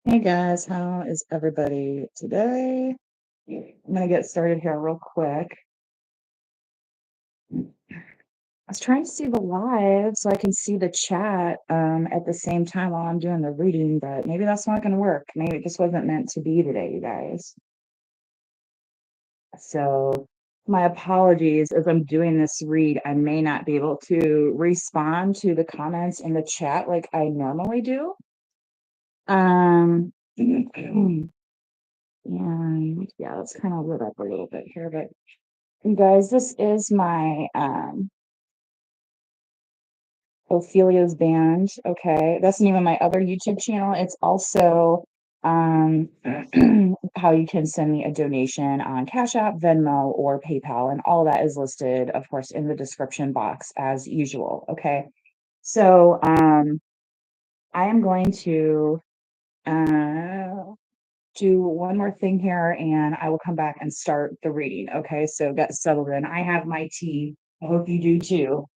Hey guys, how is everybody today? I'm gonna get started here real quick. I was trying to see the live so I can see the chat at the same time while I'm doing the reading, but maybe that's not gonna work. Maybe it just wasn't meant to be today, you guys. So my apologies as I'm doing this read. I may not be able to respond to the comments in the chat like I normally do. And yeah, let's kind of live up a little bit here, but you guys, this is my Ophelia's band. Okay, that's the name of my other YouTube channel. It's also um how you can send me a donation on Cash App, Venmo, or PayPal, and all that is listed, of course, in the description box as usual. Okay, so I am going to uh do one more thing here and I will come back and start the reading. Okay, so get settled in. I have my tea. I hope you do too.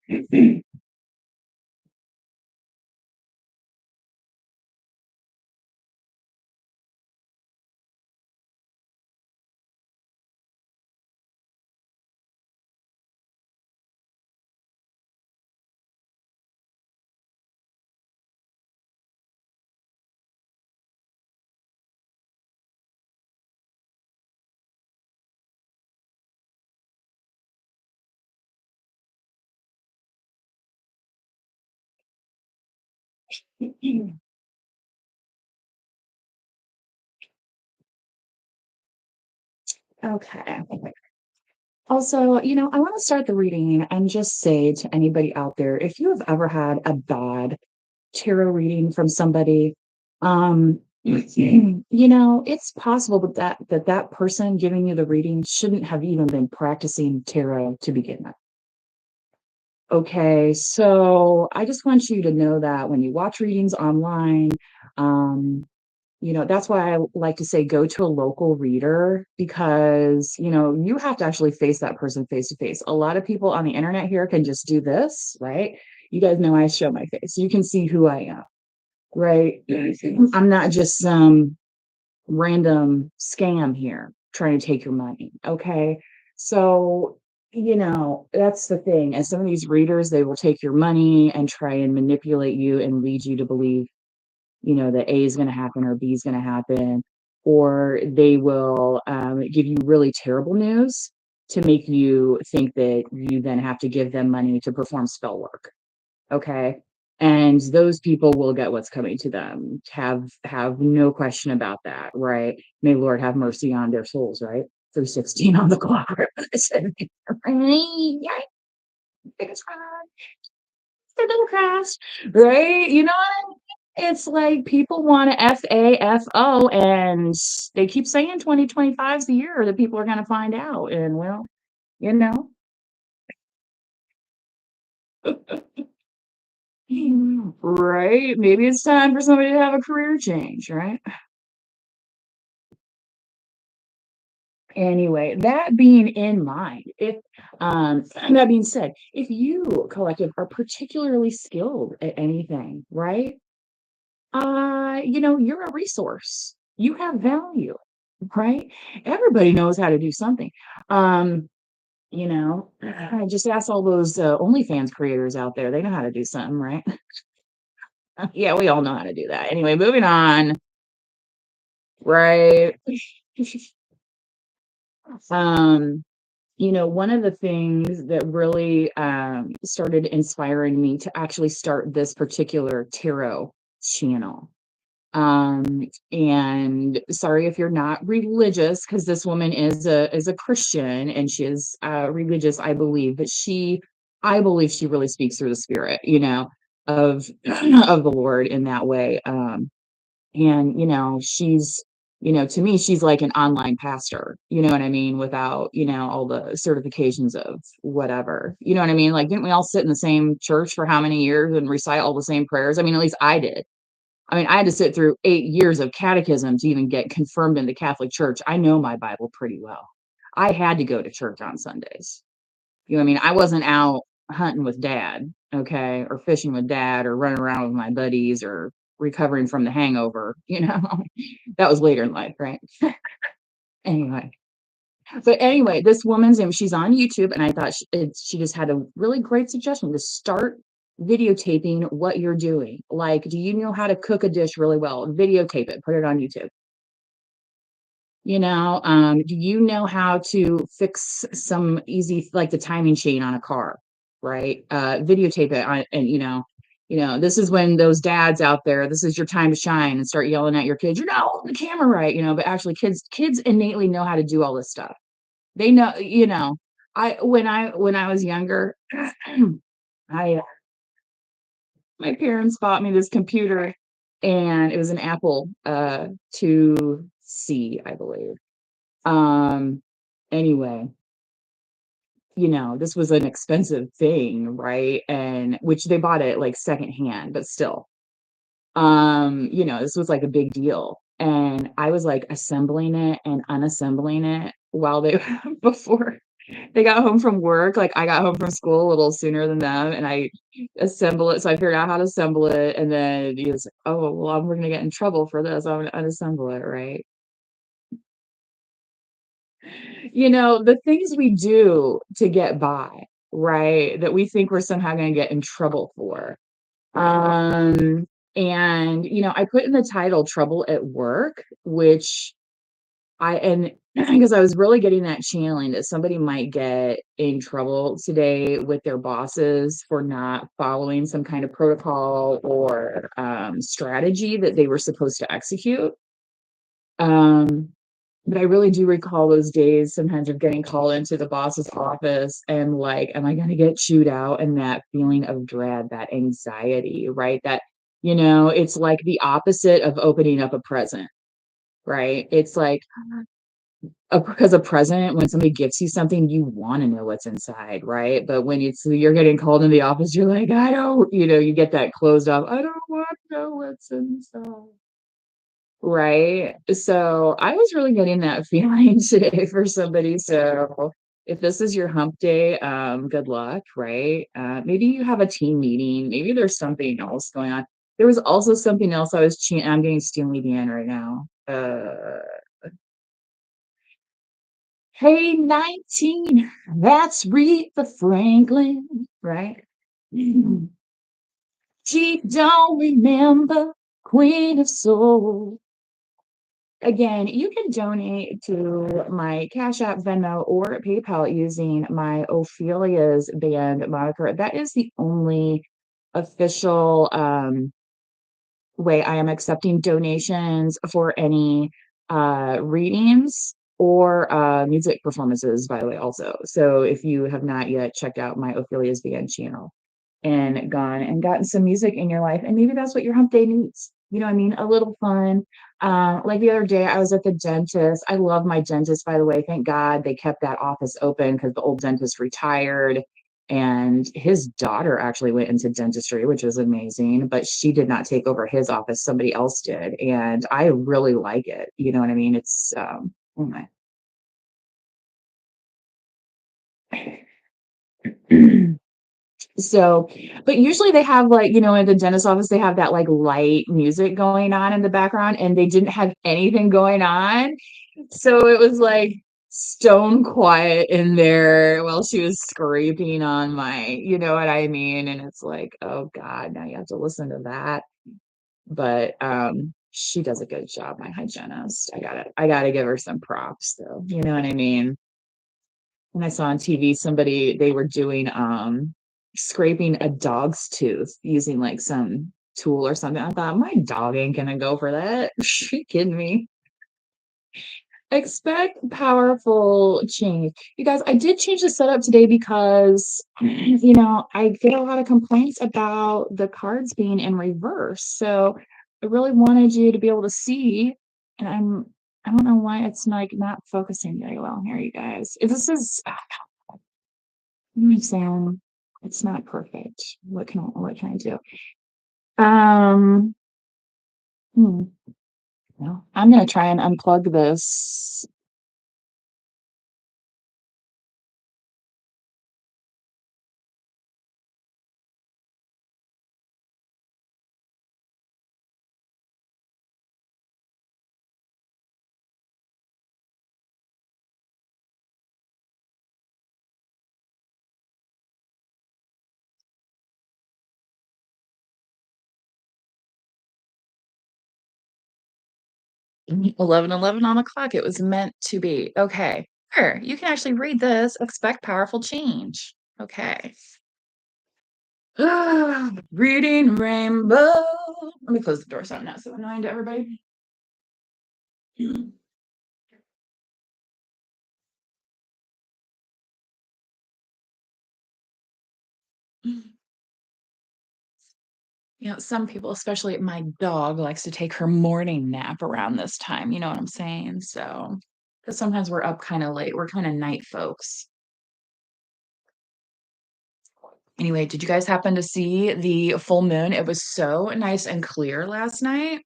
Okay. Also, I want to start the reading and just say to anybody out there, if you have ever had a bad tarot reading from somebody, it's possible that person giving you the reading shouldn't have even been practicing tarot to begin with. Okay, so I just want you to know that when you watch readings online, um, that's why I like to say go to a local reader because, you have to actually face that person face to face. A lot of people on the internet here can just do this, right? You guys know I show my face. You can see who I am, right? I'm not just some random scam here trying to take your money. Okay. So, that's the thing. And some of these readers, they will take your money and try and manipulate you and lead you to believe that A is going to happen or B is going to happen, or they will give you really terrible news to make you think that you then have to give them money to perform spell work. Okay. And those people will get what's coming to them. Have no question about that, right? May Lord have mercy on their souls, right? 316 on the clock. They're little crafts, right? You know what I mean? It's like people want to FAFO and they keep saying 2025 is the year that people are going to find out. And well, you know, right? Maybe it's time for somebody to have a career change, right? Anyway, that being in mind, if that being said, if you collective are particularly skilled at anything, right? You're a resource. You have value, right? Everybody knows how to do something. I just ask all those OnlyFans creators out there. They know how to do something, right? Yeah, we all know how to do that. Anyway, moving on, right? um, one of the things that really started inspiring me to actually start this particular tarot channel. And sorry if you're not religious, because this woman is a Christian and she is religious, I believe, but I believe she really speaks through the spirit, of of the Lord in that way. And she's to me she's like an online pastor, you know what I mean, without all the certifications of whatever, you know what I mean. Like, didn't we all sit in the same church for how many years and recite all the same prayers? I mean, at least I did. I mean, I had to sit through 8 years of catechism to even get confirmed in the Catholic Church. I know my Bible pretty well. I had to go to church on Sundays. You know what I mean? I wasn't out hunting with dad, okay, or fishing with dad, or running around with my buddies, or recovering from the hangover, you know? That was later in life, right? Anyway. But anyway, this woman's name, she's on YouTube, and I thought she just had a really great suggestion to start videotaping what you're doing. Like, do you know how to cook a dish really well? Videotape it, put it on YouTube. Do you know how to fix some easy, like the timing chain on a car, right? Videotape it on, and this is when those dads out there, this is your time to shine and start yelling at your kids. You're not holding the camera right, but actually, kids innately know how to do all this stuff. They know, when I was younger, I my parents bought me this computer, and it was an Apple 2C, I believe. Um, anyway, this was an expensive thing, right? And which they bought it like secondhand, but still. This was like a big deal. And I was like assembling it and unassembling it while they before they got home from work. Like I got home from school a little sooner than them, and I assemble it. So I figured out how to assemble it, and then he was like, "Oh, well, we're gonna get in trouble for this. I'm gonna unassemble it, right?" The things we do to get by, right? That we think we're somehow gonna get in trouble for. Um, and I put in the title "Trouble at Work," which and because I was really getting that channeling that somebody might get in trouble today with their bosses for not following some kind of protocol or strategy that they were supposed to execute. Um, but I really do recall those days sometimes of getting called into the boss's office and like, am I going to get chewed out? And that feeling of dread, that anxiety, right? It's like the opposite of opening up a present, right? It's like, because a present, when somebody gifts you something, you want to know what's inside, right? But when you're getting called in the office, you're like, I don't, you get that closed off. I don't want to know what's inside. Right. So I was really getting that feeling today for somebody. So if this is your hump day, good luck, right? Maybe you have a team meeting. Maybe there's something else going on. There was also something else I'm getting Steely Dan right now. Hey, 19, that's Rita Franklin, right? She don't remember Queen of Soul. Again, you can donate to my Cash App, Venmo, or PayPal using my Ophelia's band moniker. That is the only official way I am accepting donations for any readings or music performances, by the way, also. So if you have not yet checked out my Ophelia's band channel and gone and gotten some music in your life, and maybe that's what your hump day needs. You know what I mean? A little fun. Like the other day, I was at the dentist. I love my dentist, by the way. Thank God they kept that office open because the old dentist retired. And his daughter actually went into dentistry, which was amazing, but she did not take over his office. Somebody else did. And I really like it. You know what I mean? It's, oh my. So, but usually they have like, in the dentist office, they have that like light music going on in the background, and they didn't have anything going on. So it was like stone quiet in there while she was scraping on you know what I mean? And it's like, oh God, now you have to listen to that. But she does a good job, my hygienist. I gotta give her some props though. You know what I mean? And I saw on TV they were doing scraping a dog's tooth using like some tool or something. I thought my dog ain't gonna go for that. You kidding me? Expect powerful change. You guys, I did change the setup today because I get a lot of complaints about the cards being in reverse. So I really wanted you to be able to see, and I don't know why it's like not focusing very well here, you guys. If this is Sam, it's not perfect. What can I do? Um, hmm, no, I'm gonna try and unplug this. 11:11 on the clock. It was meant to be. Okay. Here, you can actually read this. Expect powerful change. Okay. Reading rainbow. Let me close the door so I'm not so annoying to everybody. Some people, especially my dog, likes to take her morning nap around this time. You know what I'm saying? So, because sometimes we're up kind of late. We're kind of night folks. Anyway, did you guys happen to see the full moon? It was so nice and clear last night.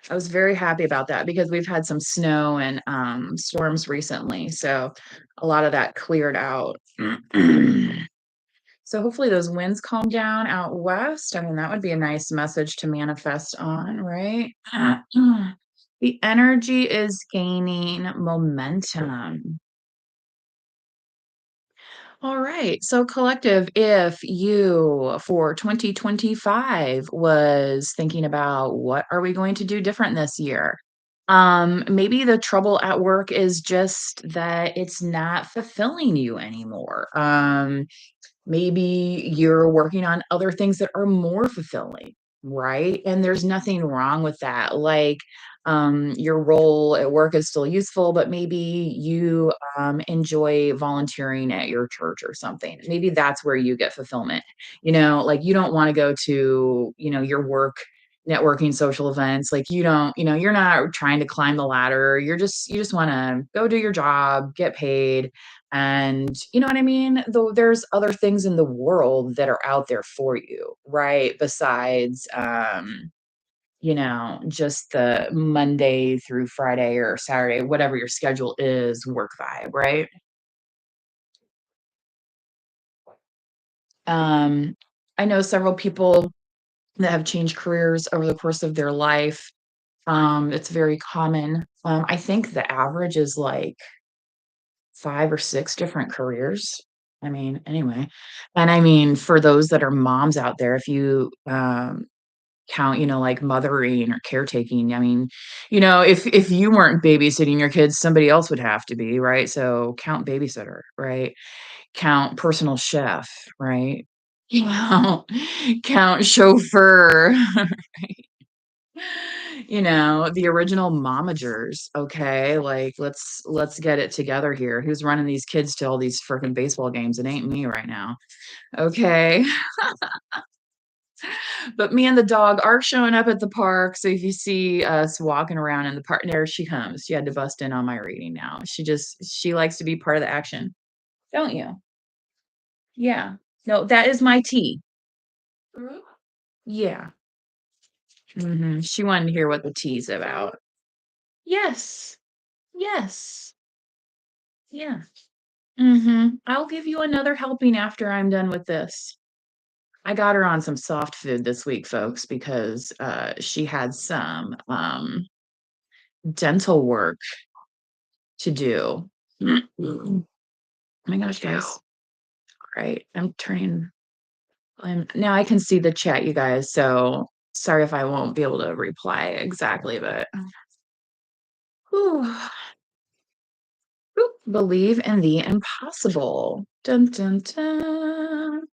I was very happy about that because we've had some snow and storms recently. So a lot of that cleared out. So hopefully those winds calm down out west. I mean, that would be a nice message to manifest on, right? The energy is gaining momentum. All right. So, collective, if you for 2025 was thinking about what are we going to do different this year? Maybe the trouble at work is just that it's not fulfilling you anymore. Maybe you're working on other things that are more fulfilling, right? And there's nothing wrong with that. Like, your role at work is still useful, but maybe you enjoy volunteering at your church or something. Maybe that's where you get fulfillment. Like you don't want to go to, your work networking social events. Like you don't, you're not trying to climb the ladder. You just want to go do your job, get paid, and you know what I mean? Though there's other things in the world that are out there for you, right? Besides, just the Monday through Friday or Saturday, whatever your schedule is, work vibe, right? Um, I know several people that have changed careers over the course of their life. It's very common. I think the average is like 5 or 6 different careers. I mean, anyway. And I mean, for those that are moms out there, if you, count, like mothering or caretaking, I mean, if you weren't babysitting your kids, somebody else would have to be, right? So count babysitter, right? Count personal chef, right? Count chauffeur. The original momagers, okay? Like let's get it together here. Who's running these kids to all these freaking baseball games? It ain't me right now. Okay. But me and the dog are showing up at the park. So if you see us walking around in the park, there she comes. She had to bust in on my reading now. She likes to be part of the action. Don't you? Yeah. No, that is my tea. Yeah. She wanted to hear what the tea's about. Yes. Yes. Yeah. I'll give you another helping after I'm done with this. I got her on some soft food this week, folks, because she had some dental work to do. Oh my gosh, guys. Right. Now I can see the chat, you guys. So sorry if I won't be able to reply exactly, but whew, believe in the impossible. Dun dun dun.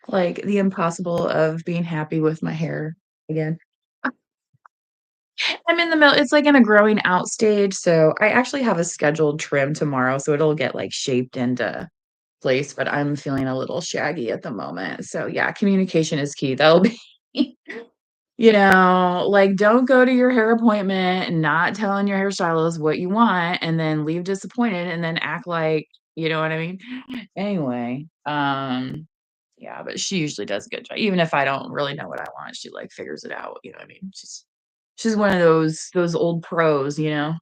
Like the impossible of being happy with my hair again. I'm in the middle. It's like in a growing out stage. So I actually have a scheduled trim tomorrow. So it'll get like shaped into place, but I'm feeling a little shaggy at the moment. So yeah, communication is key. That'll be, like don't go to your hair appointment and not telling your hairstylist what you want and then leave disappointed and then act like, you know what I mean? Anyway, yeah, but she usually does a good job. Even if I don't really know what I want, she like figures it out. You know what I mean? She's one of those old pros, you know.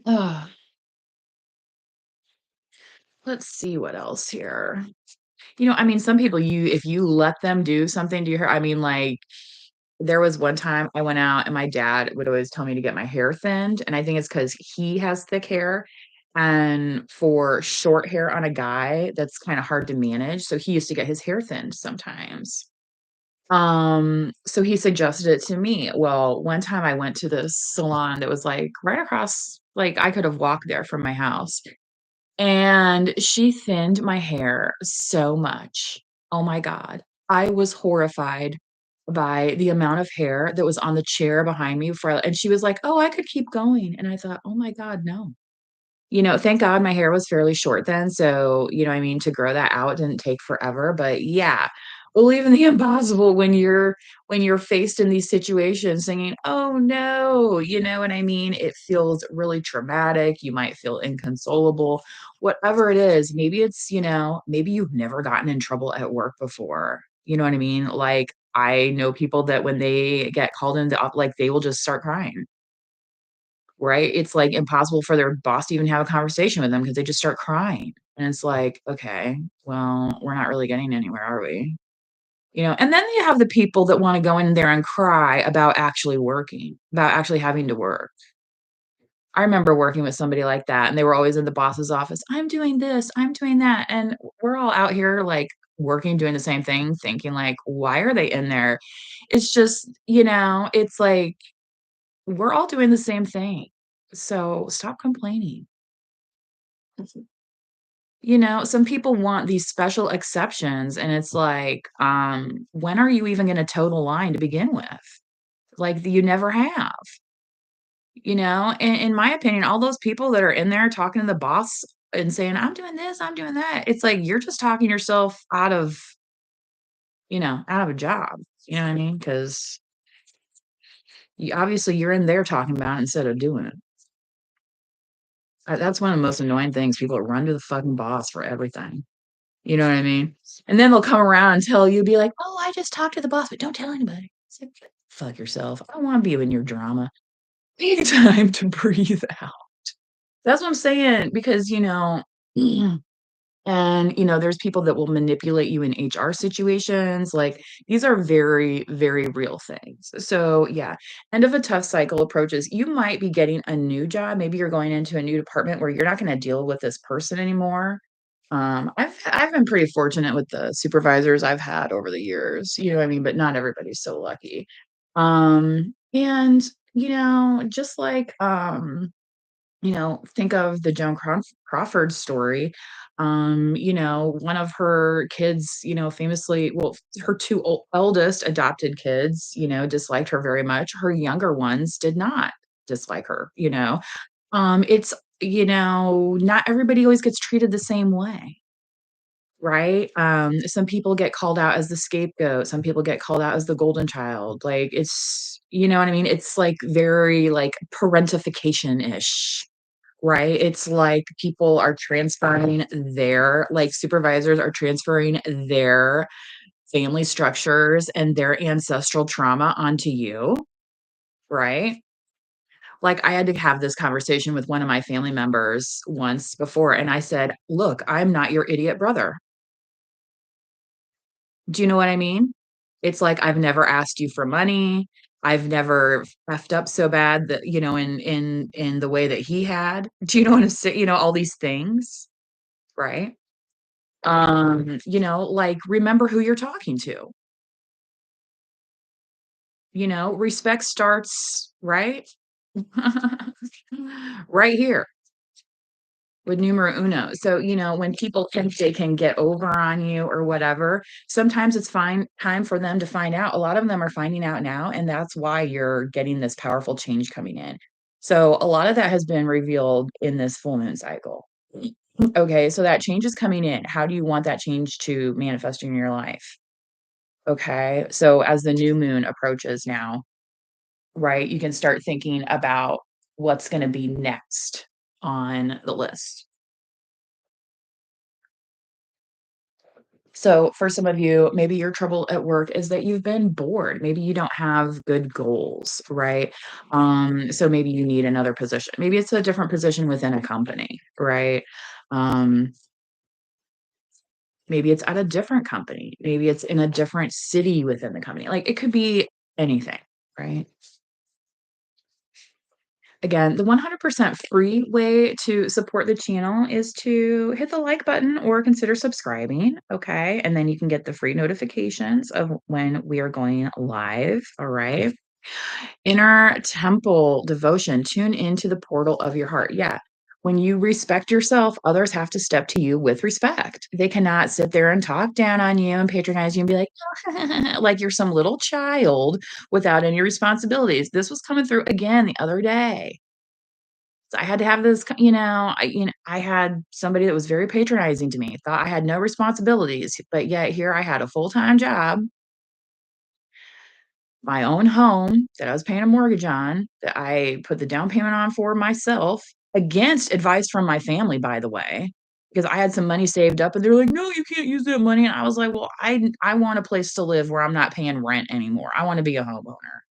Oh, let's see what else here. I mean, some people if you let them do something to your hair, I mean, like there was one time I went out and my dad would always tell me to get my hair thinned, and I think it's because he has thick hair. And for short hair on a guy, that's kind of hard to manage. So he used to get his hair thinned sometimes. So he suggested it to me. Well, one time I went to this salon that was, like, right across like, I could have walked there from my house, and she thinned my hair so much. Oh my god. I was horrified by the amount of hair that was on the chair behind me for and she was like, "Oh, I could keep going," and I thought, "Oh my god, no." Thank God my hair was fairly short then, so, what I mean, to grow that out didn't take forever, but yeah, believe in the impossible when you're faced in these situations thinking, "Oh, no," you know what I mean? It feels really traumatic, you might feel inconsolable, whatever it is, maybe maybe you've never gotten in trouble at work before, you know what I mean? Like, I know people that when they get called into op like, they will just start crying. Right? It's, like, impossible for their boss to even have a conversation with them because they just start crying, and it's like, "Okay, well, we're not really getting anywhere, are we?" And then you have the people that wanna go in there and cry about actually working, about actually having to work. I remember working with somebody like that, and they were always in the boss's office, "I'm doing this, I'm doing that," and we're all out here, like, working, doing the same thing, thinking, like, "Why are they in there?" It's just, it's like we're all doing the same thing. So stop complaining. Some people want these special exceptions, and it's like, when are you even gonna toe the line to begin with? Like, you never have, In my opinion, all those people that are in there talking to the boss and saying, "I'm doing this, I'm doing that," it's like you're just talking yourself out of a job, you know what I mean? 'Cause obviously you're in there talking about it instead of doing it. That's one of the most annoying things, people that run to the fucking boss for everything. You know what I mean? And then they'll come around and tell you, be like, "Oh, I just talked to the boss, but don't tell anybody." It's like, "Fuck yourself. I don't wanna be in your drama. Take time to breathe out." That's what I'm saying because, there's people that will manipulate you in HR situations, like, these are very, very real things. So, yeah, end of a tough cycle approaches. You might be getting a new job, maybe you're going into a new department where you're not gonna deal with this person anymore. I've been pretty fortunate with the supervisors I've had over the years, you know what I mean, but not everybody's so lucky. And, just like, think of the Joan Crawford story. One of her kids, famously, well, her two eldest adopted kids, disliked her very much. Her younger ones did not dislike her. It's, not everybody always gets treated the same way. Right? Some people get called out as the scapegoat, some people get called out as the golden child, like, you know what I mean? It's, like, very, like, parentification-ish, right? It's like people are transferring supervisors are transferring their family structures and their ancestral trauma onto you, right? Like, I had to have this conversation with one of my family members once before, and I said, "Look, I'm not your idiot brother." Do you know what I mean? It's like, I've never asked you for money. I've never effed up so bad that, in the way that he had. Do you know what I'm saying? All these things, right? Like, remember who you're talking to. Respect starts, right? Right here. With numero uno. So, when people think they can get over on you or whatever, sometimes it's fine time for them to find out. A lot of them are finding out now, and that's why you're getting this powerful change coming in. So, a lot of that has been revealed in this full moon cycle. Okay, so that change is coming in. How do you want that change to manifest in your life? Okay, so as the new moon approaches now, right, you can start thinking about what's going to be next on the list. So for some of you, maybe your trouble at work is that you've been bored. Maybe you don't have good goals, right? So maybe you need another position. Maybe it's a different position within a company, right? Um, maybe it's at a different company. Maybe it's in a different city within the company. Like it could be anything, right? Again, the 100% free way to support the channel is to hit the like button or consider subscribing, okay? And then you can get the free notifications of when we are going live, all right? Inner temple devotion, tune into the portal of your heart. Yeah. When you respect yourself, others have to step to you with respect. They cannot sit there and talk down on you and patronize you and be like, like you're some little child without any responsibilities. This was coming through again the other day. So I had to have this, I had somebody that was very patronizing to me, thought I had no responsibilities, but yet here I had a full-time job, my own home that I was paying a mortgage on, that I put the down payment on for myself against advice from my family, by the way, because I had some money saved up and they're like, "No, you can't use that money." And I was like, "Well, I want a place to live where I'm not paying rent anymore. I want to be a homeowner."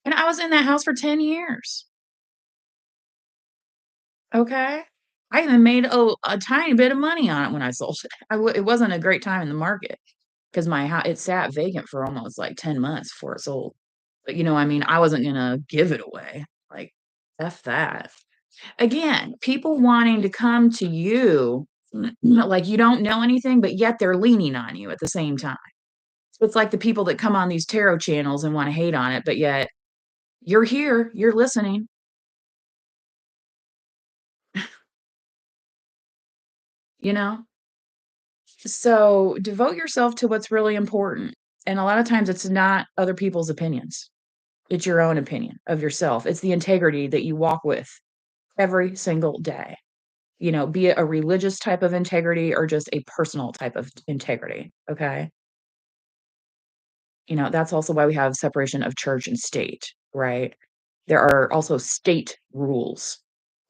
And I was in that house for 10 years. Okay. I even made a tiny bit of money on it when I sold it. It wasn't a great time in the market because my house it sat vacant for almost like 10 months before it sold. But, I mean, I wasn't gonna give it away. Like, F that. Again, people wanting to come to you, like you don't know anything, but yet they're leaning on you at the same time. So it's like the people that come on these tarot channels and wanna hate on it, but yet you're here, you're listening, you know? So devote yourself to what's really important. And a lot of times it's not other people's opinions. It's your own opinion of yourself. It's the integrity that you walk with every single day. Be it a religious type of integrity or just a personal type of integrity. Okay. That's also why we have separation of church and state, right? There are also state rules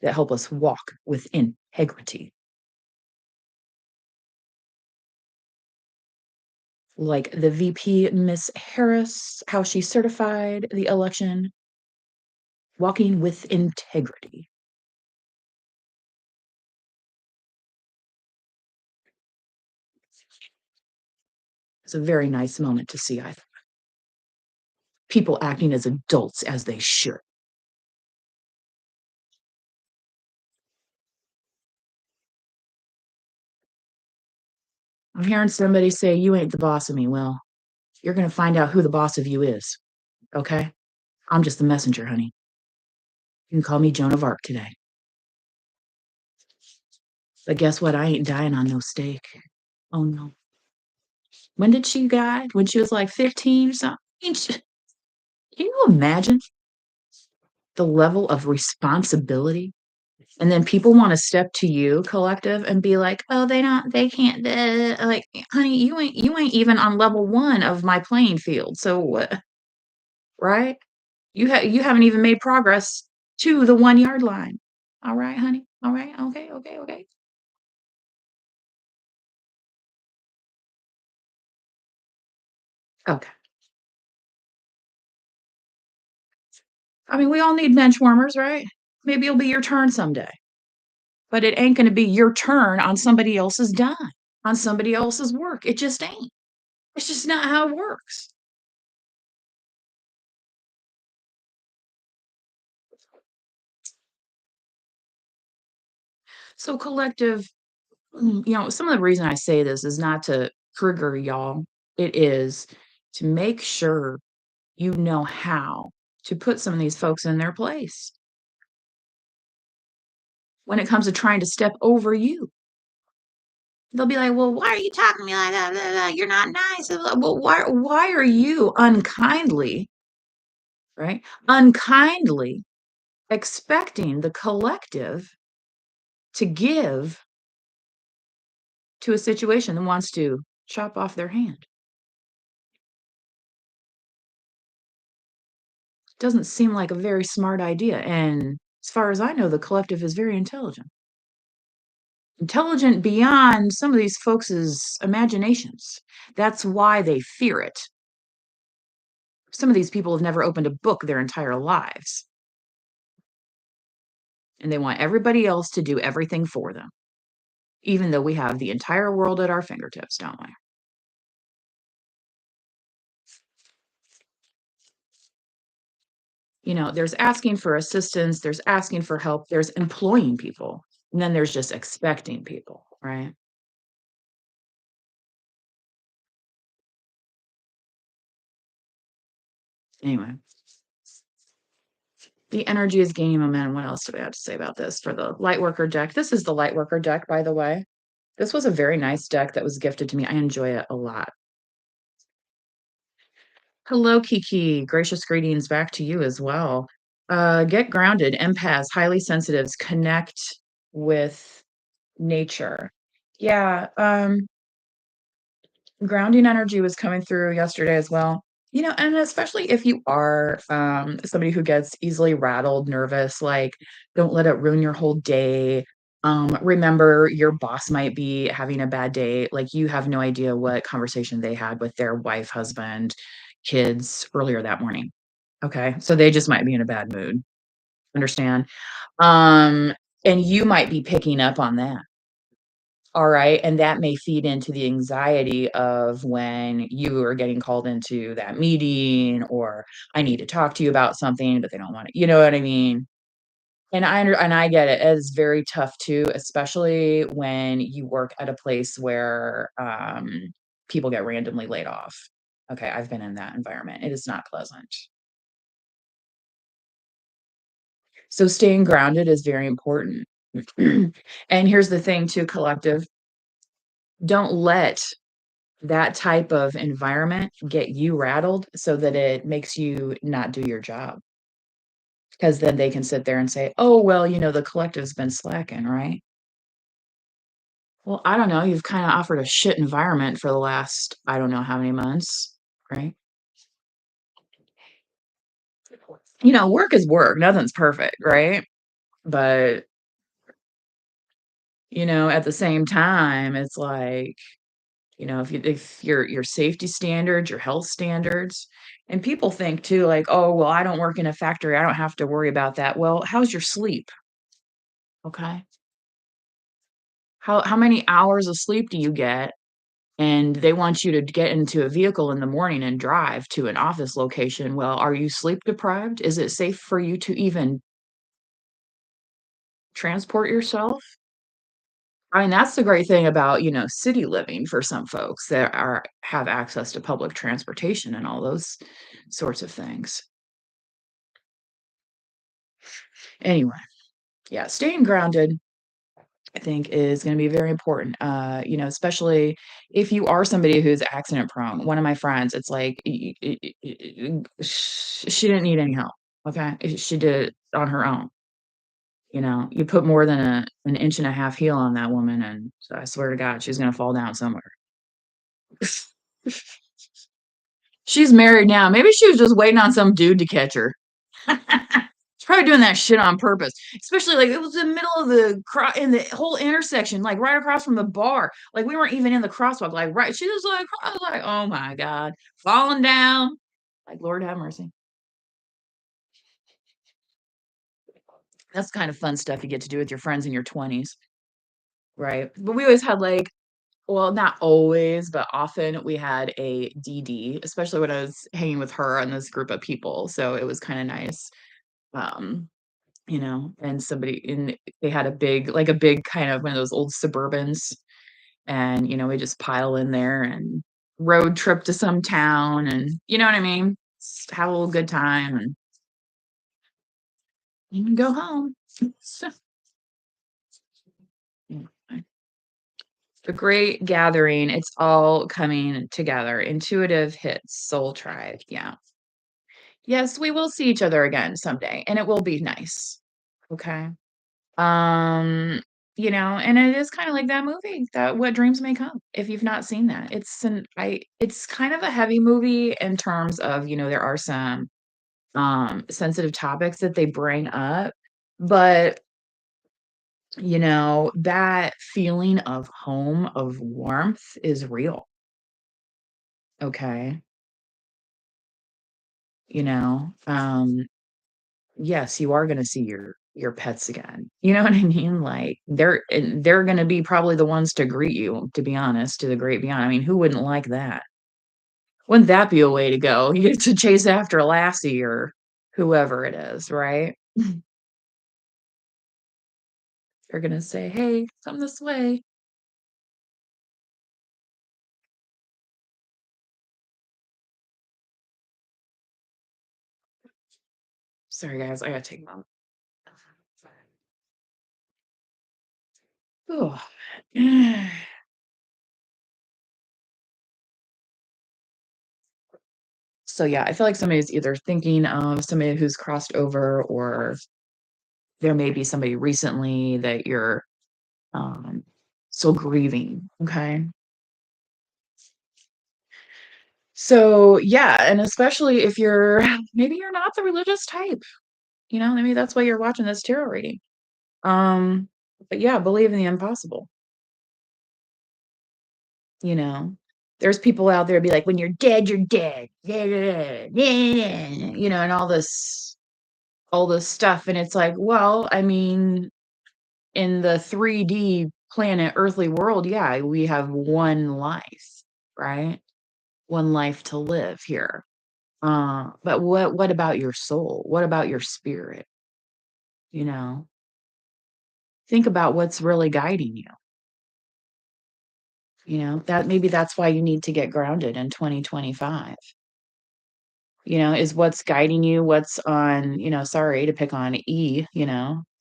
that help us walk with integrity. Like the VP, Miss Harris, how she certified the election, walking with integrity. It's a very nice moment to see, I thought. People acting as adults as they should. I'm hearing somebody say, "You ain't the boss of me." Well, you're gonna find out who the boss of you is, okay? I'm just the messenger, honey. You can call me Joan of Arc today. But guess what? I ain't dying on no steak. Oh, no. When did she die? When she was, like, 15 or something? Can you imagine the level of responsibility? And then people wanna step to you, collective, and be like, "Oh, they can't, like, honey, you ain't even on level 1 of my playing field, so what?" Right? You haven't even made progress to the 1-yard line. Alright, honey. Alright. Okay, okay, okay. Okay. I mean, we all need bench warmers, right? Maybe it'll be your turn someday, but it ain't gonna be your turn on somebody else's dime, on somebody else's work. It just ain't. It's just not how it works. So collective, some of the reason I say this is not to trigger y'all. It is to make sure you know how to put some of these folks in their place when it comes to trying to step over you. They'll be like, "Well, why are you talking to me like that? Blah, blah, you're not nice." Well, why are you unkindly, right? Unkindly expecting the collective to give to a situation that wants to chop off their hand. Doesn't seem like a very smart idea. And as far as I know, the collective is very intelligent. Intelligent beyond some of these folks' imaginations. That's why they fear it. Some of these people have never opened a book their entire lives, and they want everybody else to do everything for them, even though we have the entire world at our fingertips, don't we? There's asking for assistance, there's asking for help, there's employing people, and then there's just expecting people, right? Anyway, the energy is gaining momentum. What else do we have to say about this for the Lightworker deck? This is the Lightworker deck, by the way. This was a very nice deck that was gifted to me. I enjoy it a lot. Hello, Kiki. Gracious greetings back to you as well. Get grounded, empaths, highly sensitives, connect with nature. Yeah, grounding energy was coming through yesterday as well. And especially if you are somebody who gets easily rattled, nervous, like don't let it ruin your whole day. Remember your boss might be having a bad day. Like you have no idea what conversation they had with their wife, husband, kids earlier that morning. Okay. So they just might be in a bad mood. Understand? Um, and you might be picking up on that. All right, and that may feed into the anxiety of when you are getting called into that meeting, or I need to talk to you about something, but they don't want to, you know what I mean? And I get it. It's very tough too, especially when you work at a place where people get randomly laid off. Okay, I've been in that environment. It is not pleasant. So staying grounded is very important. And here's the thing too, collective, don't let that type of environment get you rattled so that it makes you not do your job. Because then they can sit there and say, oh, well, the collective's been slacking, right? Well, I don't know. You've kind of offered a shit environment for the last, I don't know how many months, right? Work is work. Nothing's perfect, right? But, at the same time, it's like, if your safety standards, your health standards, and people think too, like, oh, well, I don't work in a factory. I don't have to worry about that. Well, how's your sleep? Okay. How many hours of sleep do you get? And they want you to get into a vehicle in the morning and drive to an office location. Well, are you sleep deprived? Is it safe for you to even transport yourself? I mean, that's the great thing about, city living for some folks that have access to public transportation and all those sorts of things. Anyway, yeah, staying grounded, I think, is going to be very important. Especially if you are somebody who's accident prone. One of my friends, it's like she didn't need any help. Okay, she did it on her own. You put more than an inch and a half heel on that woman, and so I swear to God, she's going to fall down somewhere. She's married now. Maybe she was just waiting on some dude to catch her. She's probably doing that shit on purpose. Especially like it was in the middle of in the whole intersection, like right across from the bar. Like we weren't even in the crosswalk. Like right, she was like, I was like, oh my God, falling down. Like Lord have mercy. That's kind of fun stuff you get to do with your friends in your 20s, right? But we always had like, well, not always, but often we had a DD, especially when I was hanging with her and this group of people. So it was kind of nice. Um, and they had a big kind of one of those old Suburbans, and we just pile in there and road trip to some town, and you know what I mean? Just have a little good time and even go home. So, the great gathering, it's all coming together. Intuitive hits, soul tribe. Yeah. Yes, we will see each other again someday, and it will be nice. Okay. Um, and it is kind of like that movie, that What Dreams May Come, if you've not seen that. It's kind of a heavy movie in terms of, there are some sensitive topics that they bring up, but that feeling of home, of warmth is real. Okay. You know, um yes, you are gonna see your pets again. You know what I mean? Like, they're gonna be probably the ones to greet you, to be honest, to the great beyond. I mean, who wouldn't like that? Wouldn't that be a way to go? You get to chase after Lassie or whoever it is, right? They're gonna say, "Hey, come this way." Sorry, guys, I gotta take a moment. Ooh. So, yeah, I feel like somebody's either thinking of somebody who's crossed over, or there may be somebody recently that you're, um, still grieving, okay? So, yeah, and especially if you're maybe you're not the religious type, maybe that's why you're watching this tarot reading. Um, but yeah, believe in the impossible, you know? There's people out there be like, "When you're dead, you're dead." And all this stuff, and it's like, well, I mean, in the 3D planet earthly world, yeah, we have one life, right? One life to live here. But what about your soul? What about your spirit? You know? Think about what's really guiding you. That maybe that's why you need to get grounded in 2025. Is what's guiding you, what's on, sorry to pick on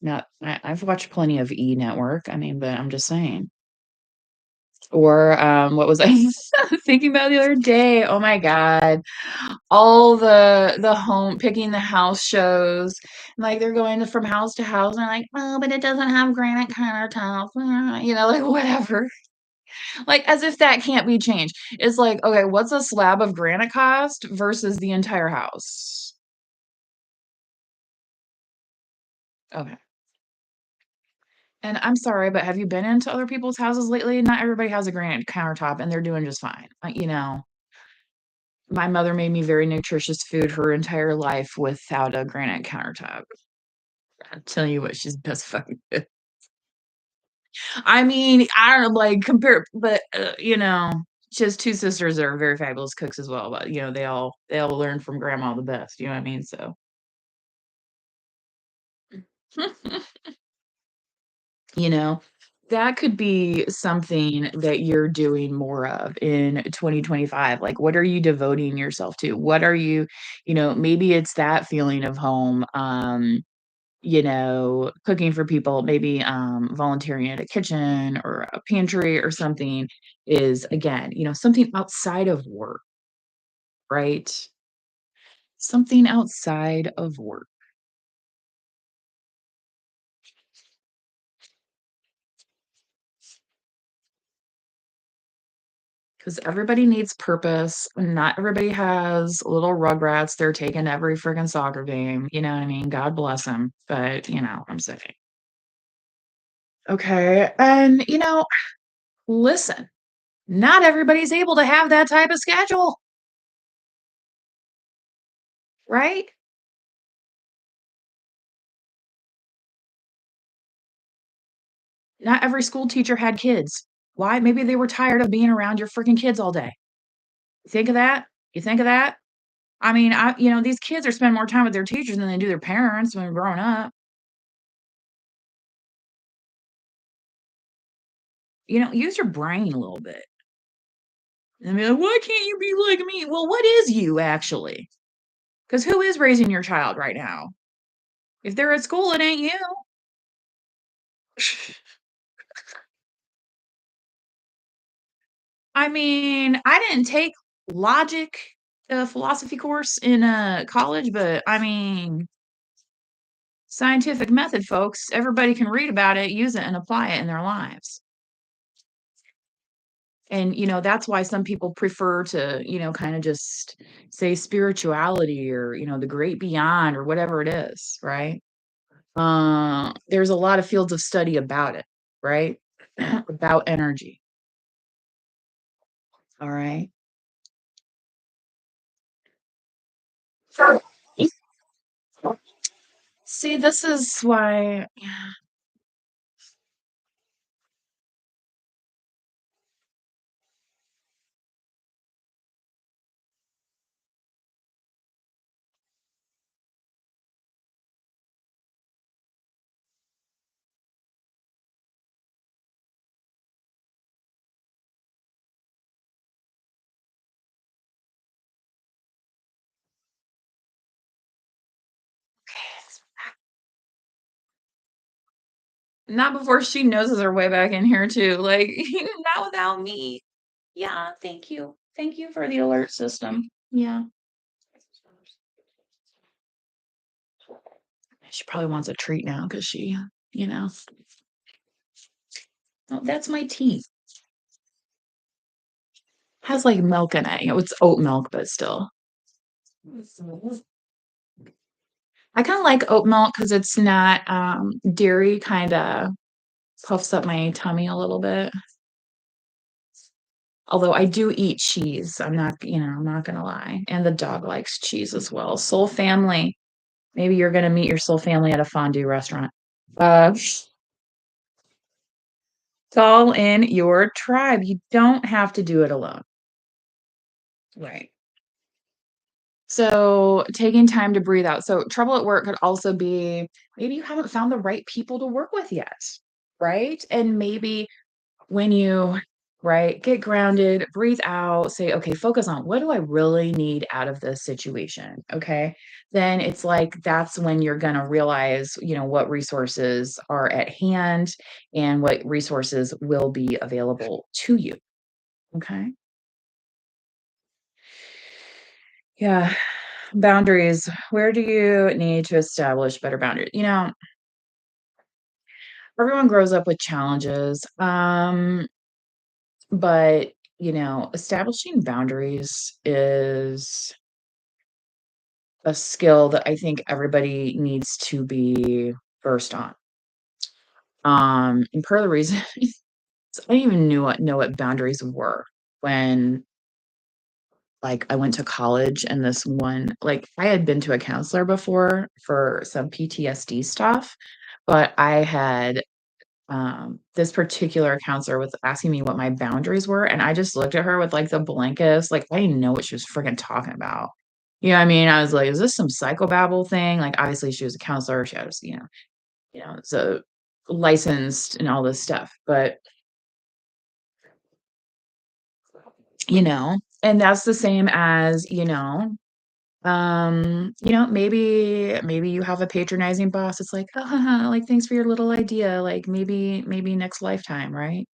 not I've watched plenty of E Network. I mean, but I'm just saying. Or what was I thinking about the other day? Oh my God. All the home picking the house shows. Like they're going from house to house and they're like, oh, but it doesn't have granite countertops. Like whatever. Like as if that can't be changed. It's like, okay, what's a slab of granite cost versus the entire house? Okay. And I'm sorry, but have you been into other people's houses lately? Not everybody has a granite countertop and they're doing just fine. My mother made me very nutritious food her entire life without a granite countertop. I'll tell you what, she's best fucking good. I mean, I don't know, like, compare but, she has 2 sisters that are very fabulous cooks as well, but, they all learn from grandma the best, you know what I mean? So you know, that could be something that you're doing more of in 2025. Like, what are you devoting yourself to? What are maybe it's that feeling of home, cooking for people, maybe volunteering at a kitchen or a pantry or something is, again, something outside of work, right? Something outside of work. Because everybody needs purpose. Not everybody has little rugrats. They're taking every freaking soccer game. You know what I mean? God bless them. But, I'm saying. Okay. And, listen, not everybody's able to have that type of schedule, right? Not every school teacher had kids. Why? Maybe they were tired of being around your freaking kids all day. You think of that? You think of that? I mean, these kids are spending more time with their teachers than they do their parents when they're growing up. Use your brain a little bit. And be like, why can't you be like me? Well, what is you actually? Because who is raising your child right now? If they're at school, it ain't you. I mean, I didn't take logic philosophy course in college, but I mean, scientific method, folks. Everybody can read about it, use it, and apply it in their lives. And, that's why some people prefer to, kind of just say spirituality or, the great beyond or whatever it is, right? There's a lot of fields of study about it, right? About energy. All right. See, this is why Not before she noses her way back in here too, like, "Not without me." Yeah, thank you. Thank you for the alert system. Yeah. She probably wants a treat now because she, you know oh, that's my tea. Has, like, milk in it, it's oat milk, but still. I kinda like oat milk because it's not, dairy kinda puffs up my tummy a little bit. Although I do eat cheese, I'm not gonna lie, and the dog likes cheese as well. Soul family. Maybe you're gonna meet your soul family at a fondue restaurant. It's all in your tribe. You don't have to do it alone. Right. So, taking time to breathe out. So, trouble at work could also be maybe you haven't found the right people to work with yet, right? And maybe when you right, get grounded, breathe out, say, "Okay, focus on what do I really need out of this situation?" Okay? Then it's like that's when you're gonna realize, what resources are at hand and what resources will be available to you. Okay? Yeah. Boundaries. Where do you need to establish better boundaries? Everyone grows up with challenges. But, establishing boundaries is a skill that I think everybody needs to be first on. And part of the reason is I didn't even know what boundaries were when like I went to college and this one like I had been to a counselor before for some PTSD stuff, but I had this particular counselor was asking me what my boundaries were, and I just looked at her with, like, the blankest, like, I didn't know what she was freaking talking about. You know what I mean? I was like, "Is this some psychobabble thing?" Like, obviously, she was a counselor, she was, so licensed and all this stuff, but, and that's the same as, maybe you have a patronizing boss, it's like, "Ha, like, thanks for your little idea, like, maybe next lifetime," right?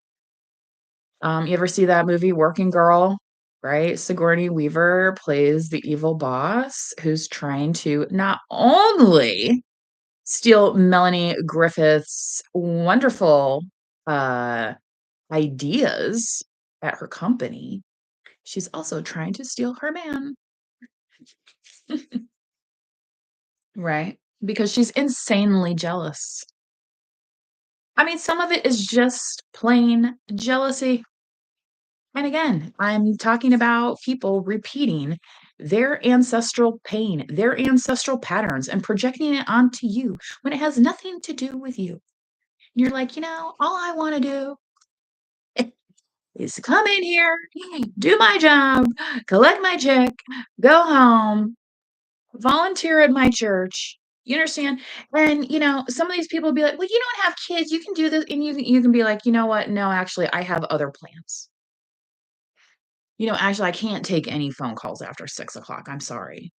You ever see that movie Working Girl? Right? Sigourney Weaver plays the evil boss who's trying to not only steal Melanie Griffith's wonderful, uh, ideas at her company, she's also trying to steal her man. Right? Because she's insanely jealous. I mean, some of it is just plain jealousy. And again, I'm talking about people repeating their ancestral pain, their ancestral patterns, and projecting it onto you when it has nothing to do with you. You're like, all I want to do is come in here, do my job, collect my check, go home, volunteer at my church. You understand? And some of these people be like, "Well, you don't have kids. You can do this," and you can be like, "You know what? No, actually, I have other plans." Actually, I can't take any phone calls after 6 o'clock. I'm sorry.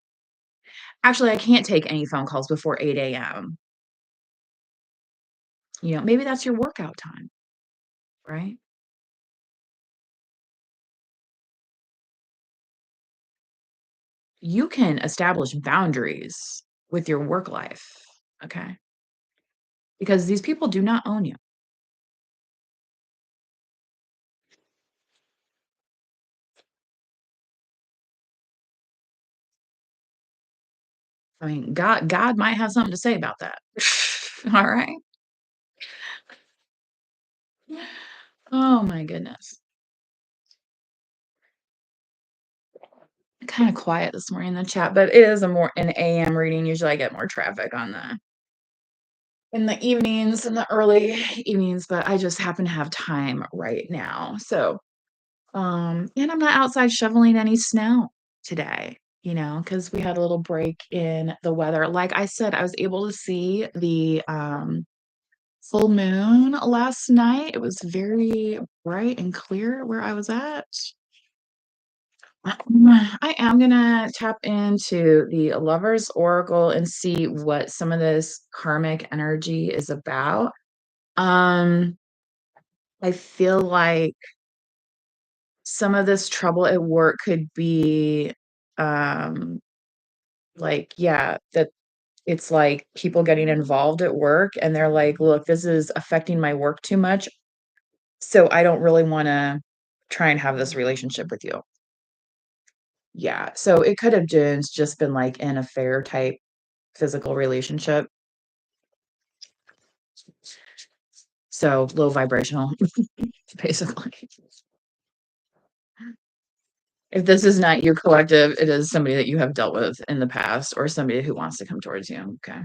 Actually, I can't take any phone calls before 8 AM. Maybe that's your workout time, right? You can establish boundaries with your work life, okay? Because these people do not own you. I mean, God might have something to say about that. All right? Oh my goodness. Kinda quiet this morning in the chat, but it is an AM reading. Usually I get more traffic on the in the evenings, in the early evenings, but I just happen to have time right now. So, and I'm not outside shoveling any snow today, because we had a little break in the weather. Like I said, I was able to see the full moon last night. It was very bright and clear where I was at. I am gonna tap into the Lover's Oracle and see what some of this karmic energy is about. Um, I feel like some of this trouble at work could be, um, like, yeah, that it's like people getting involved at work and they're like, "Look, this is affecting my work too much, so I don't really wanna try and have this relationship with you." Yeah, so it could have just been like an affair type physical relationship, so low vibrational, basically. If this is not your collective, it is somebody that you have dealt with in the past or somebody who wants to come towards you, okay.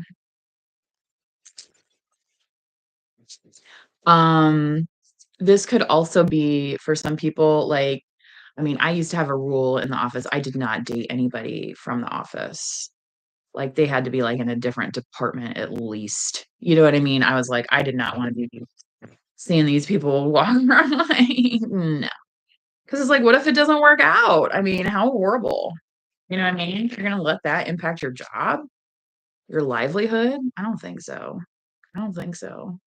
Um, this could also be for some people, like, I mean, I used to have a rule in the office, I did not date anybody from the office. Like, they had to be, like, in a different department at least. You know what I mean? I was like, I did not wanna be seeing these people walk around like, no. 'Cause it's like, what if it doesn't work out? I mean, how horrible. You know what I mean? You're gonna let that impact your job? Your livelihood? I don't think so. I don't think so.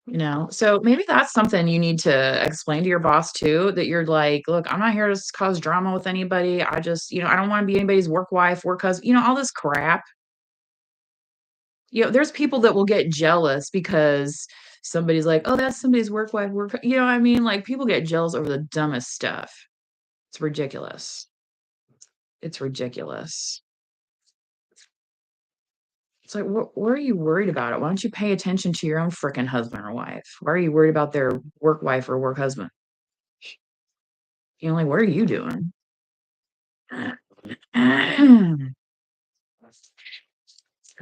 You know? So maybe that's something you need to explain to your boss too, that you're like, "Look, I'm not here to cause drama with anybody. I just, I don't wanna be anybody's work wife, work all this crap." There's people that will get jealous because somebody's like, "Oh, that's somebody's work wife, you know what I mean? Like, people get jealous over the dumbest stuff. It's ridiculous. It's ridiculous. It's like, what are you worried about it? Why don't you pay attention to your own fricking husband or wife? Why are you worried about their work wife or work husband? Like, what are you doing? I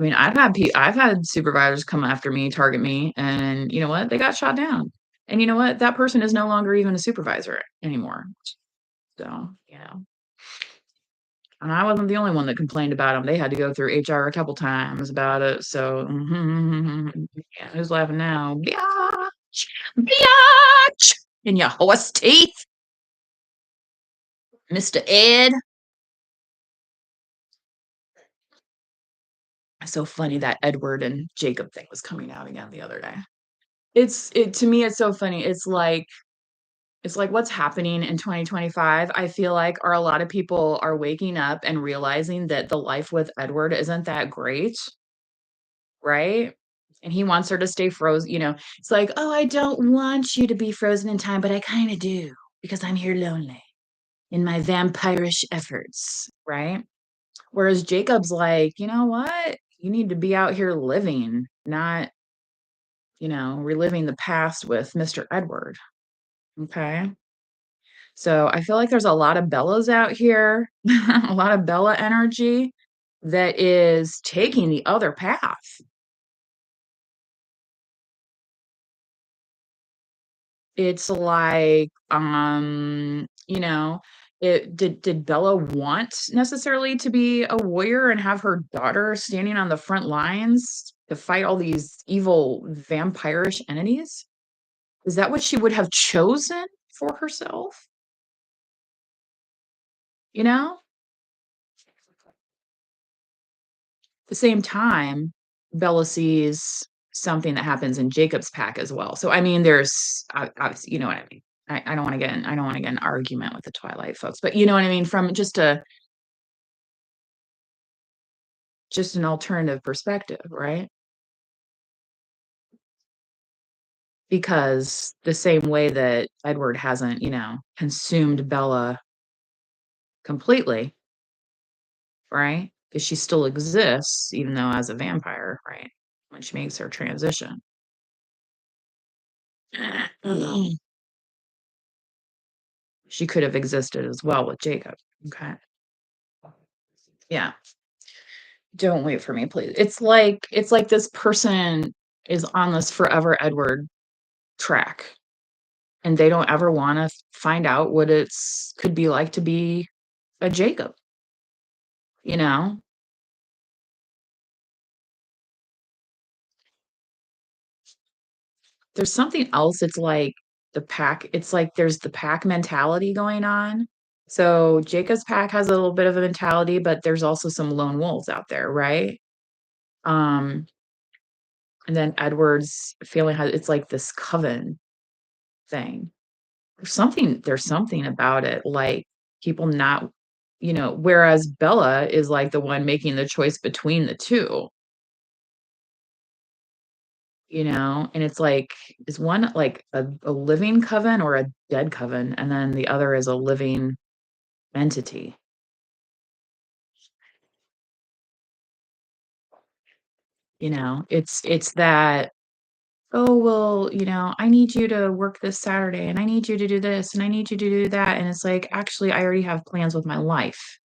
mean, I've had supervisors come after me, target me, and you know what? They got shot down. And you know what? That person is no longer even a supervisor anymore. So, and I wasn't the only one that complained about them. They had to go through HR a couple times about it. So, yeah, who's laughing now? Biatch, biatch, in your horse teeth, Mr. Ed. So funny that Edward and Jacob thing was coming out again the other day. It to me, it's so funny. It's like what's happening in 2025, I feel like, are a lot of people are waking up and realizing that the life with Edward isn't that great, right? And he wants her to stay frozen. It's like, "Oh, I don't want you to be frozen in time, but I kinda do because I'm here lonely in my vampirish efforts," right? Whereas Jacob's like, "You know what? You need to be out here living, not, reliving the past with Mr. Edward." Okay? So, I feel like there's a lot of Bellas out here, a lot of Bella energy that is taking the other path. It's like, did Bella want necessarily to be a warrior and have her daughter standing on the front lines to fight all these evil vampirish entities? Is that what she would have chosen for herself? You know? The same time, Bella sees something that happens in Jacob's pack as well. So, I mean, there's obviously, you know what I mean. I don't want to get an argument with the Twilight folks, but you know what I mean. From just an alternative perspective, right? Because the same way that Edward hasn't, consumed Bella completely, right? Because she still exists, even though as a vampire, right? When she makes her transition. She could have existed as well with Jacob. Okay. Yeah. Don't wait for me, please. It's like this person is on this forever Edward track, and they don't ever wanna find out what it's could be like to be a Jacob, you know? There's something else, it's like there's the pack mentality going on. So, Jacob's pack has a little bit of a mentality, but there's also some lone wolves out there, right? Um And then Edward's feeling how it's like this coven thing. There's something about it, like, people not whereas Bella is, like, the one making the choice between the 2, and it's like, is one, like, a living coven or a dead coven? And then the other is a living entity, It's that, "Oh, well, I need you to work this Saturday, and I need you to do this, and I need you to do that," and it's like, "Actually, I already have plans with my life."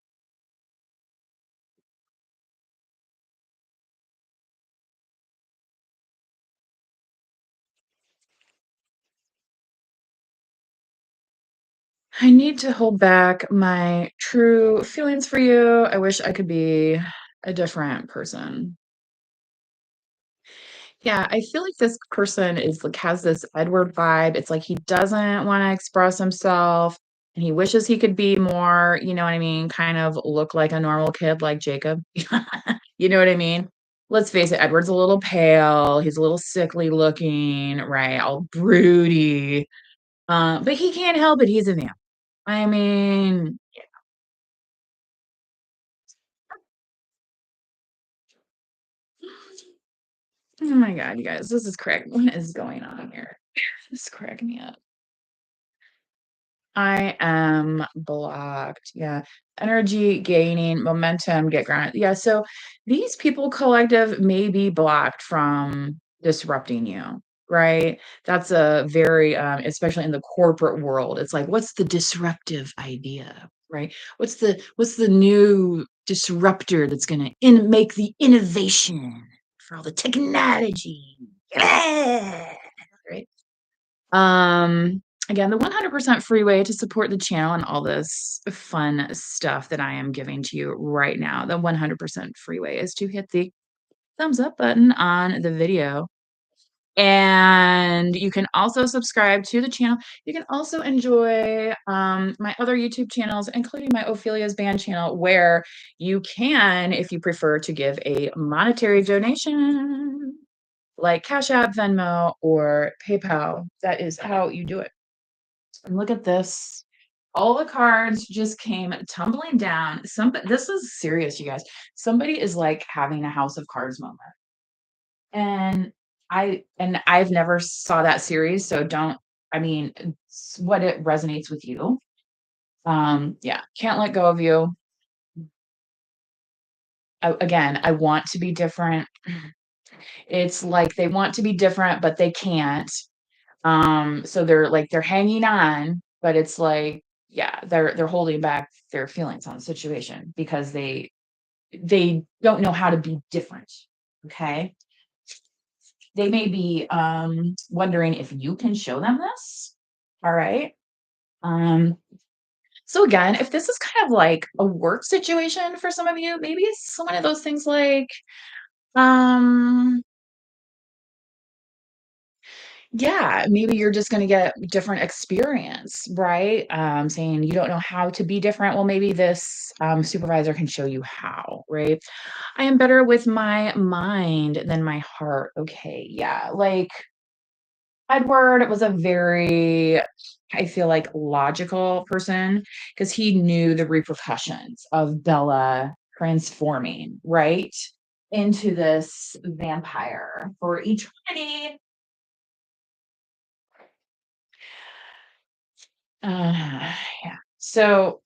I need to hold back my true feelings for you. I wish I could be a different person. Yeah, I feel like this person is like has this Edward vibe. It's like he doesn't want to express himself and he wishes he could be more, you know what I mean, kind of look like a normal kid like Jacob. You know what I mean? Let's face it, Edward's a little pale, he's a little sickly looking, right? All broody. But he can't help it. He's a vamp. I mean, oh my god, you guys, this is crack what is going on here? This is cracking me up. I am blocked. Yeah. Energy gaining, momentum, get grounded. Yeah. So these people collective may be blocked from disrupting you, right? That's a very, especially in the corporate world. It's like, what's the disruptive idea, right? What's the new disruptor that's going to make the innovation for all the technology? Yeah. Right. Again, the 100% free way to support the channel and all this fun stuff that I am giving to you right now, the 100% free way is to hit the thumbs up button on the video. And you can also subscribe to the channel. You can also enjoy my other YouTube channels, including my Ophelia's Band channel, where you can, if you prefer, to give a monetary donation like Cash App, Venmo, or PayPal. That is how you do it. And look at this. All the cards just came tumbling down. This is serious, you guys. Somebody is like having a house of cards moment. And I've never saw that series, so don't I mean, it's what it resonates with you. Yeah, can't let go of you. Again, I want to be different. It's like they want to be different, but they can't. So they're hanging on, but it's like, yeah, they're holding back their feelings on the situation because they don't know how to be different. Okay. They may be wondering if you can show them this. All right. Um, so again, if this is kind of like a work situation for some of you, maybe it's one of those things like um yeah, maybe you're just gonna get different experience, right? Saying you don't know how to be different. Well, maybe this supervisor can show you how, right? I am better with my mind than my heart. Okay, yeah. Like Edward was a very, I feel like, logical person because he knew the repercussions of Bella transforming, right? Into this vampire for eternity. Yeah. So,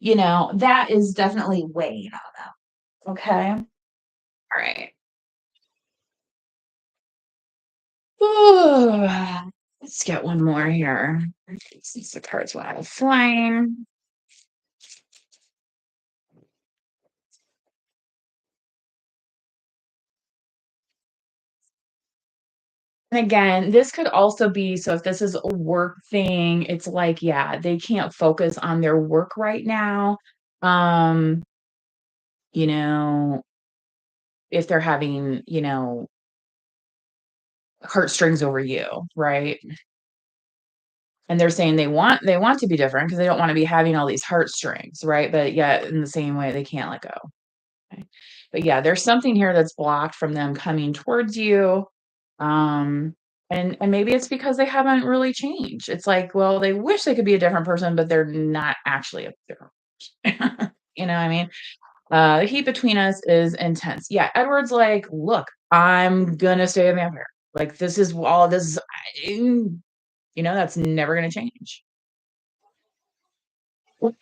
that is definitely weighing on them. Okay. All right. Ooh, let's get one more here. Since the cards went out of flying. And again, this could also be so if this is a work thing, it's like, yeah, they can't focus on their work right now. Um, you know, if they're having, heartstrings over you, right? And they're saying they want to be different because they don't wanna be having all these heartstrings, right? But yet in the same way, they can't let go. Okay. But yeah, there's something here that's blocked from them coming towards you. Um, and maybe it's because they haven't really changed. It's like, well, they wish they could be a different person, but they're not actually a different person. You know what I mean? The heat between us is intense. Yeah, Edward's like, look, I'm gonna stay a vampire. Like this is all this that's never gonna change. Oh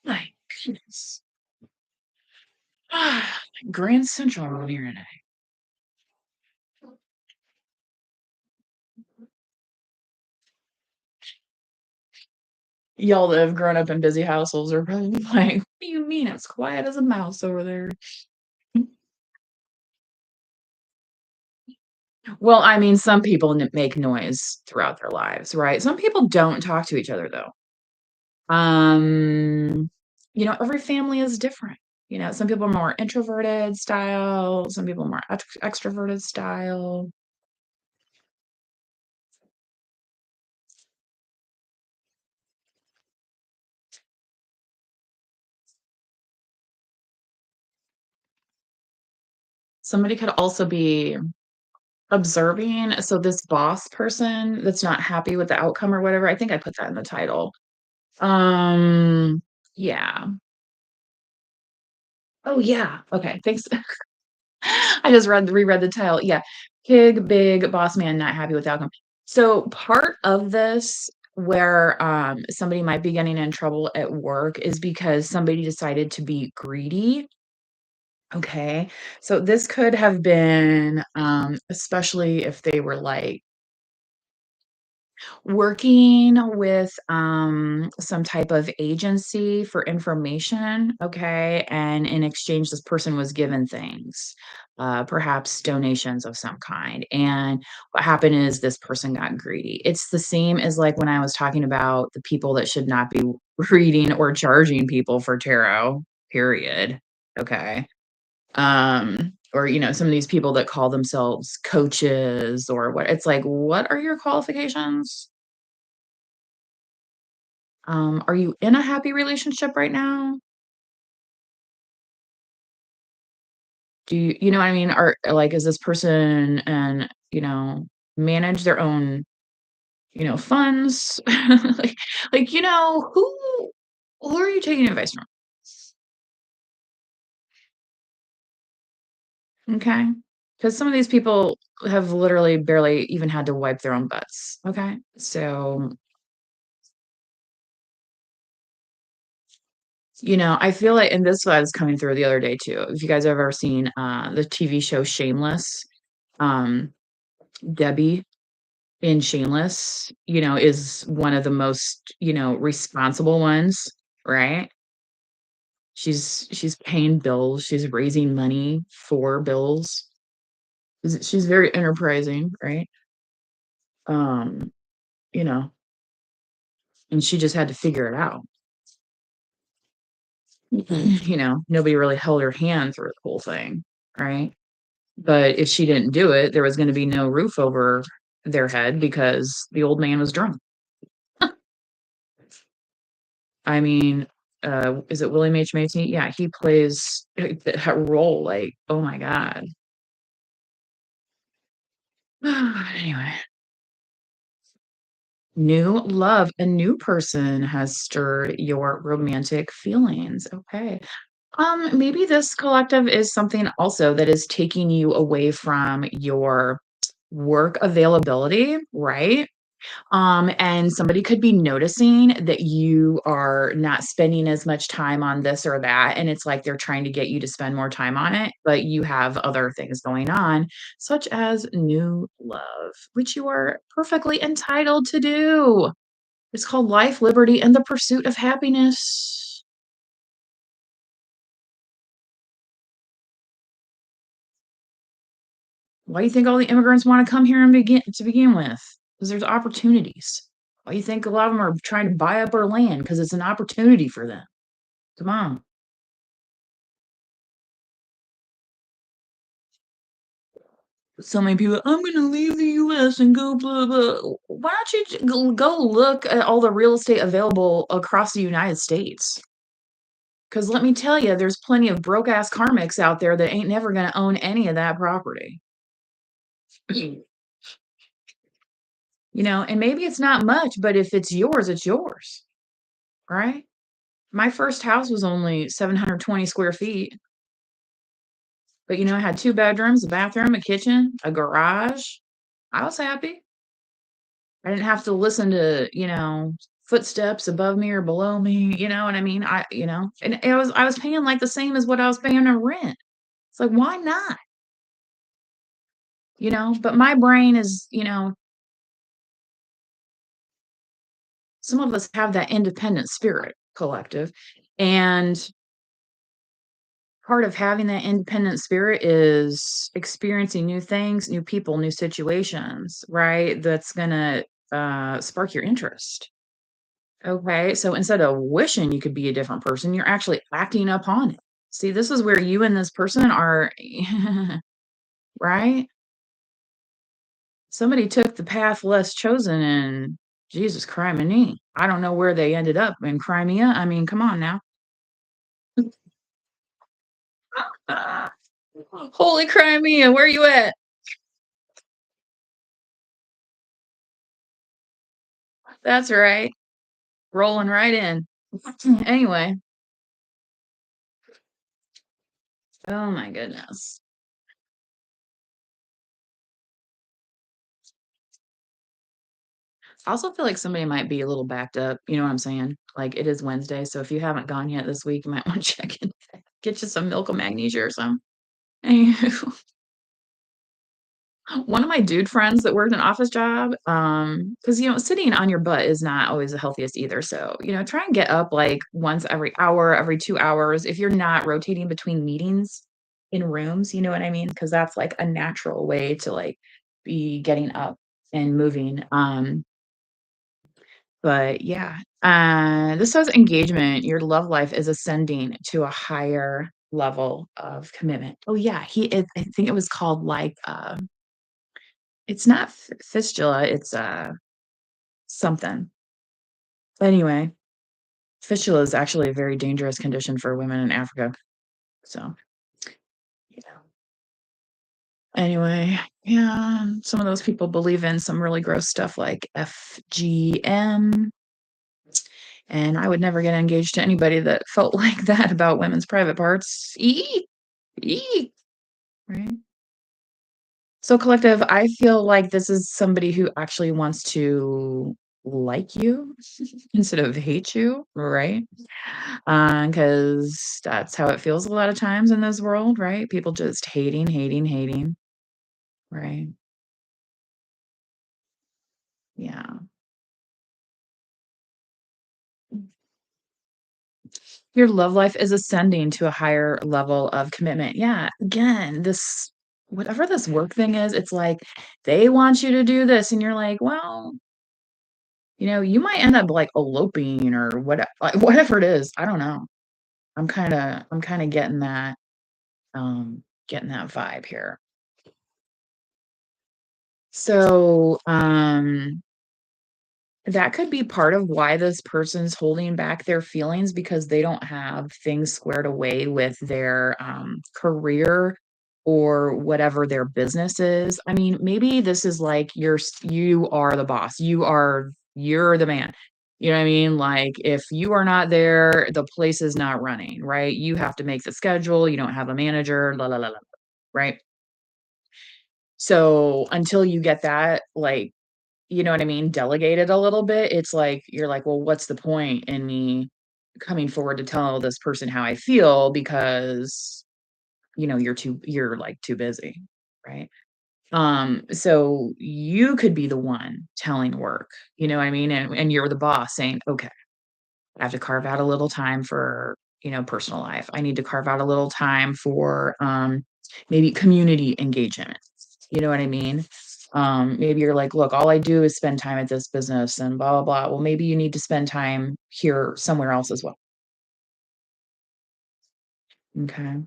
my goodness. Grand Central over here today. Y'all that have grown up in busy households are probably like, "What do you mean it's quiet as a mouse over there?" Well, I mean, some people make noise throughout their lives, right? Some people don't talk to each other though. Um, every family is different. Some people are more introverted style, some people are more extroverted style. Somebody could also be observing. So this boss person that's not happy with the outcome or whatever, I think I put that in the title. Yeah. Oh, yeah. Okay, thanks. I just reread the title. Yeah. Pig, big, boss man, not happy with the outcome. So part of this where somebody might be getting in trouble at work is because somebody decided to be greedy. Okay. So this could have been especially if they were like working with, some type of agency for information, okay, and in exchange, this person was given things, perhaps donations of some kind, and what happened is this person got greedy. It's the same as, like, when I was talking about the people that should not be reading or charging people for tarot, period, okay? Or, some of these people that call themselves coaches or what it's like, what are your qualifications? Are you in a happy relationship right now? Do you know what I mean? Like, is this person and, manage their own, funds? Like, who are you taking advice from? Okay, because some of these people have literally barely even had to wipe their own butts, okay? So, I feel like and this was coming through the other day too. If you guys have ever seen, the TV show Shameless, um, Debbie in Shameless, is one of the most, responsible ones, right? She's paying bills, she's raising money for bills. She's very enterprising, right? Um, you know, and she just had to figure it out. Nobody really held her hand through the whole thing, right? But if she didn't do it, there was gonna be no roof over their head because the old man was drunk. I mean, is it William H. Macy? Yeah, he plays that role like, oh my god. Anyway, new love, a new person has stirred your romantic feelings. Okay. Maybe this collective is something also that is taking you away from your work availability, right? And somebody could be noticing that you are not spending as much time on this or that. And it's like they're trying to get you to spend more time on it, but you have other things going on, such as new love, which you are perfectly entitled to do. It's called life, liberty, and the pursuit of happiness. Why do you think all the immigrants want to come here and begin with? Because there's opportunities. Why do you think a lot of them are trying to buy up our land? Because it's an opportunity for them. Come on. So many people, I'm gonna leave the US and go blah blah. Why don't you go look at all the real estate available across the United States? 'Cause let me tell you, there's plenty of broke ass karmics out there that ain't never gonna own any of that property. And maybe it's not much, but if it's yours, right? My first house was only 720 square feet, but, it had 2 bedrooms, a bathroom, a kitchen, a garage. I was happy. I didn't have to listen to, footsteps above me or below me, you know what I mean? And I was paying, like, the same as what I was paying in rent. It's like, why not? But my brain is, some of us have that independent spirit collective, and part of having that independent spirit is experiencing new things, new people, new situations, right? That's gonna, spark your interest. Okay, so instead of wishing you could be a different person, you're actually acting upon it. See, this is where you and this person are right? Somebody took the path less chosen and Jesus criminy. I don't know where they ended up in Crimea. I mean, come on now. Ah, holy Crimea, where you at? That's right. Rolling right in. Anyway, oh my goodness. I also feel like somebody might be a little backed up. You know what I'm saying? Like it is Wednesday, so if you haven't gone yet this week, you might want to check in. Get you some milk of magnesia or something. Anywho, one of my dude friends that worked an office job, because sitting on your butt is not always the healthiest either. So, try and get up like once every hour, every 2 hours, if you're not rotating between meetings in rooms, you know what I mean? Because that's like a natural way to like be getting up and moving. But yeah, this says engagement. Your love life is ascending to a higher level of commitment. Oh yeah, I think it was called like it's not fistula, it's something. Anyway, fistula is actually a very dangerous condition for women in Africa. So, yeah. Anyway, yeah, some of those people believe in some really gross stuff like FGM. And I would never get engaged to anybody that felt like that about women's private parts. Eek, eek, right? So, collective, I feel like this is somebody who actually wants to like you instead of hate you, right? Because that's how it feels a lot of times in this world, right? People just hating, hating, hating, right? Yeah. Your love life is ascending to a higher level of commitment. Yeah, again, this whatever this work thing is, it's like they want you to do this, and you're like, well, you might end up like eloping or like, whatever it is. I don't know. I'm kind of getting that vibe here. So, that could be part of why this person's holding back their feelings because they don't have things squared away with their, career or whatever their business is. I mean, maybe this is like you are the boss. You're the man. You know what I mean? Like, if you are not there, the place is not running, right? You have to make the schedule, you don't have a manager, la, la, la, la, right? So, until you get that, like, you know what I mean, delegated a little bit, it's like you're like, "Well, what's the point in me coming forward to tell this person how I feel because, you're, like, too busy," right? So you could be the one telling work, you know what I mean? And you're the boss saying, "Okay, I have to carve out a little time for, personal life. I need to carve out a little time for, maybe community engagement." You know what I mean? Maybe you're like, "Look, all I do is spend time at this business and blah, blah, blah." Well, maybe you need to spend time here somewhere else as well. Okay.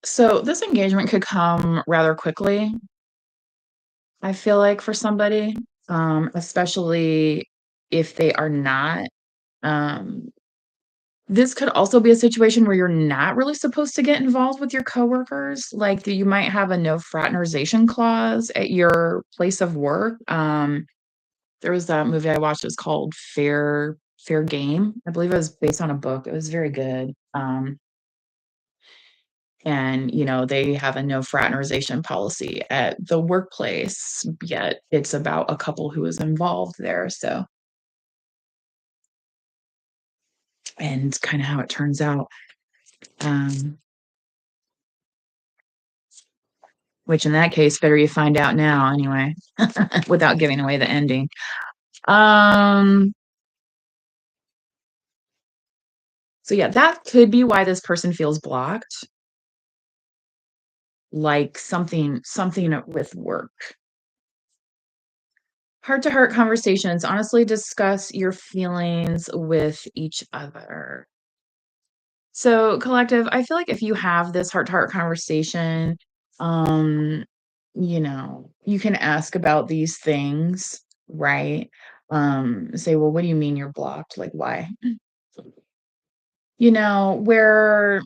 So this engagement could come rather quickly. I feel like for somebody, especially if they are not, um this could also be a situation where you're not really supposed to get involved with your coworkers, like, you might have a no fraternization clause at your place of work. There was that movie I watched, it was called Fair Game. I believe it was based on a book, it was very good, and, they have a no fraternization policy at the workplace, yet it's about a couple who was involved there, so and kinda how it turns out, um, which in that case, better you find out now anyway, without giving away the ending. Um, so yeah, that could be why this person feels blocked, like something with work. Heart-to-heart conversations, honestly discuss your feelings with each other. So, collective, I feel like if you have this heart-to-heart conversation, um, you can ask about these things, right? Say, "Well, what do you mean you're blocked? Like, why?" Where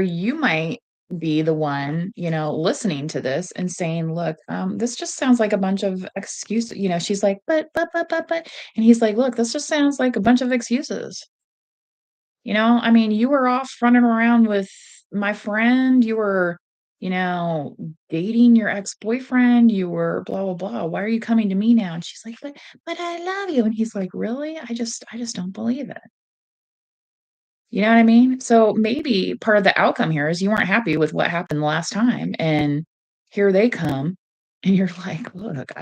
you might be the one, listening to this and saying, "Look, this just sounds like a bunch of excuses." She's like, but," and he's like, "Look, this just sounds like a bunch of excuses." I mean, you were off running around with my friend, you were, dating your ex-boyfriend, you were blah blah blah. Why are you coming to me now? And she's like, but I love you. And he's like, really? I just don't believe it. You know what I mean? So maybe part of the outcome here is you weren't happy with what happened the last time, and here they come, and you're like, look,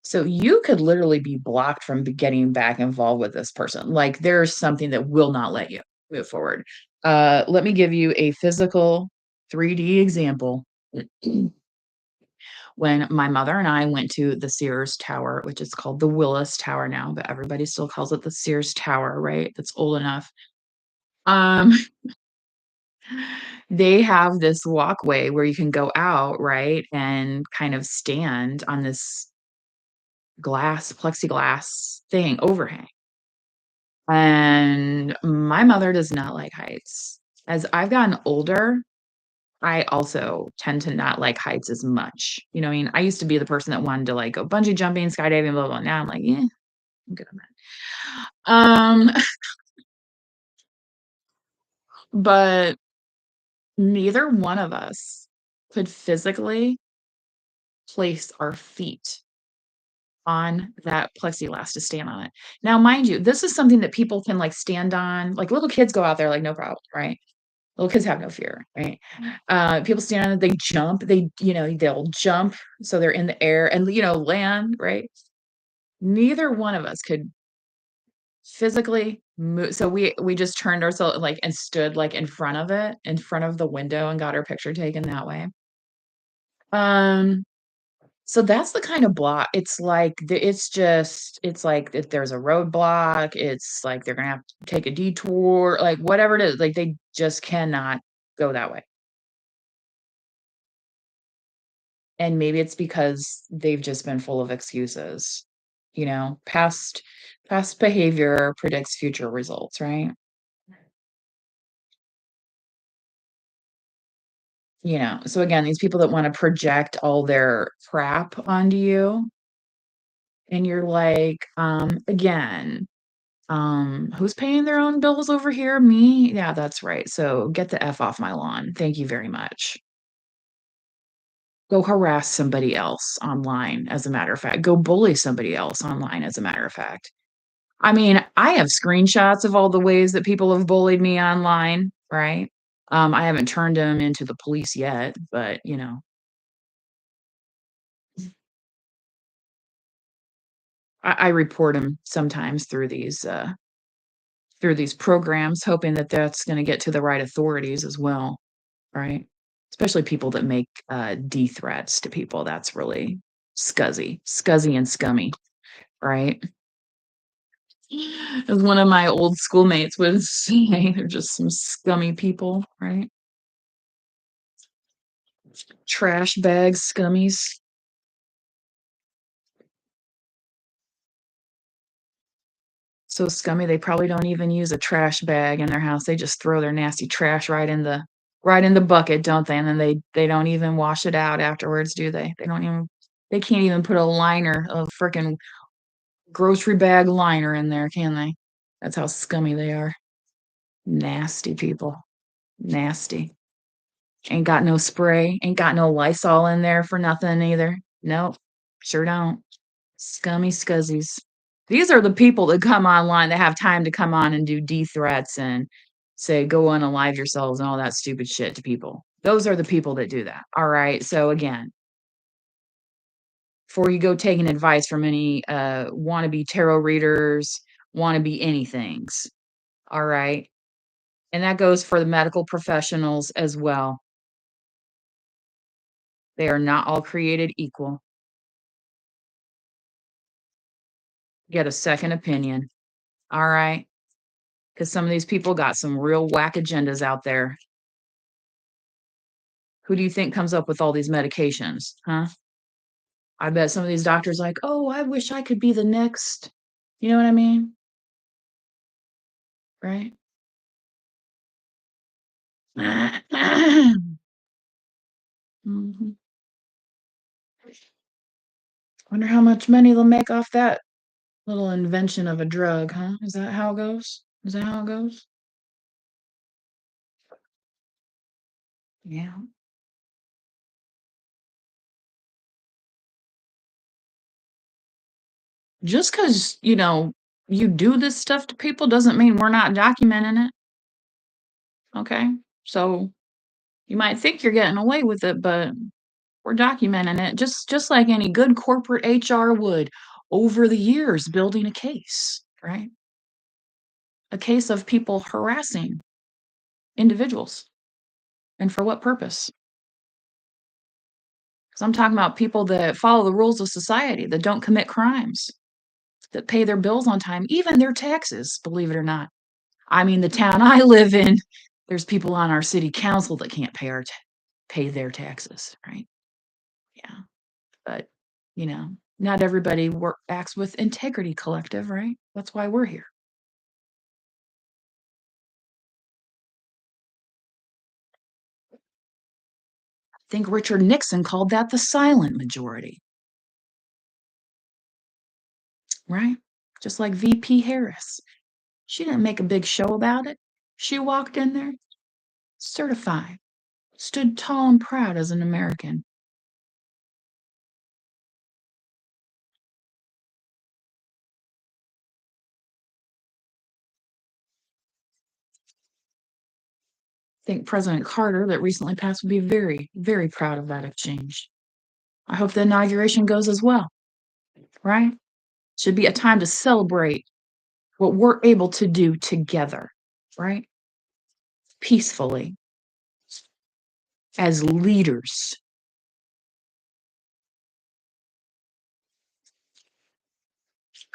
so you could literally be blocked from getting back involved with this person. Like there's something that will not let you move forward. Let me give you a physical 3D example. When my mother and I went to the Sears Tower, which is called the Willis Tower now, but everybody still calls it the Sears Tower, right? That's old enough. Um, they have this walkway where you can go out, right, and kind of stand on this plexiglass thing overhang. And my mother does not like heights. As I've gotten older, I also tend to not like heights as much. You know what I mean? I used to be the person that wanted to like go bungee jumping, skydiving, blah, blah, blah. Now I'm like, yeah, I'm good on that. But neither one of us could physically place our feet on that plexiglass to stand on it. Now, mind you, this is something that people can like stand on. Like little kids go out there like no problem, right? Little kids have no fear, right? People stand on it, they jump, they'll jump so they're in the air and land, right? Neither one of us could physically move. So we just turned ourselves like and stood like in front of it, in front of the window and got our picture taken that way. Um So that's the kind of block. It's like it's like if there's a roadblock, it's like they're gonna have to take a detour, like whatever it is, like they just cannot go that way. And maybe it's because they've just been full of excuses. Past behavior predicts future results, right? So again, these people that want to project all their crap onto you, and you're like, again, who's paying their own bills over here? Me? Yeah, that's right. So get the F off my lawn. Thank you very much. Go harass somebody else online, as a matter of fact. Go bully somebody else online, as a matter of fact. I mean, I have screenshots of all the ways that people have bullied me online, right? I haven't turned them into the police yet, but I report them sometimes through these programs, hoping that that's going to get to the right authorities as well. Right? Especially people that make, D threats to people, that's really scuzzy and scummy, right? As one of my old schoolmates would say, they're just some scummy people, right? Trash bag scummies. So scummy, they probably don't even use a trash bag in their house. They just throw their nasty trash right in the bucket, don't they? And then they don't even wash it out afterwards, do they? They can't even put a liner, a frickin' grocery bag liner in there, can they? That's how scummy they are. Nasty people. Nasty. Ain't got no spray, ain't got no Lysol in there for nothing either. Nope, sure don't. Scummy scuzzies. These are the people that come online that have time to come on and do D threats and say, go unalive yourselves and all that stupid shit to people. Those are the people that do that. All right. So again, before you go taking advice from any wannabe tarot readers, wannabe anythings. All right. And that goes for the medical professionals as well. They are not all created equal. Get a second opinion. All right. Because some of these people got some real whack agendas out there. Who do you think comes up with all these medications? Huh? I bet some of these doctors like, oh, I wish I could be the next. You know what I mean? Right? Mhm. Wonder how much money they'll make off that little invention of a drug, huh? Is that how it goes? Is that how it goes? Yeah. Just because, you do this stuff to people doesn't mean we're not documenting it. Okay. So you might think you're getting away with it, but we're documenting it just like any good corporate HR would over the years building a case, right? A case of people harassing individuals. And for what purpose? Because I'm talking about people that follow the rules of society, that don't commit crimes, that pay their bills on time, even their taxes, believe it or not. I mean, the town I live in, there's people on our city council that can't pay their taxes, right? Yeah. But, not everybody acts with integrity, collective, right? That's why we're here. I think Richard Nixon called that the silent majority, right? Just like VP Harris. She didn't make a big show about it. She walked in there, certified, stood tall and proud as an American. I think President Carter, that recently passed, would be very, very proud of that exchange. I hope the inauguration goes as well, right? Should be a time to celebrate what we're able to do together, right? Peacefully as leaders.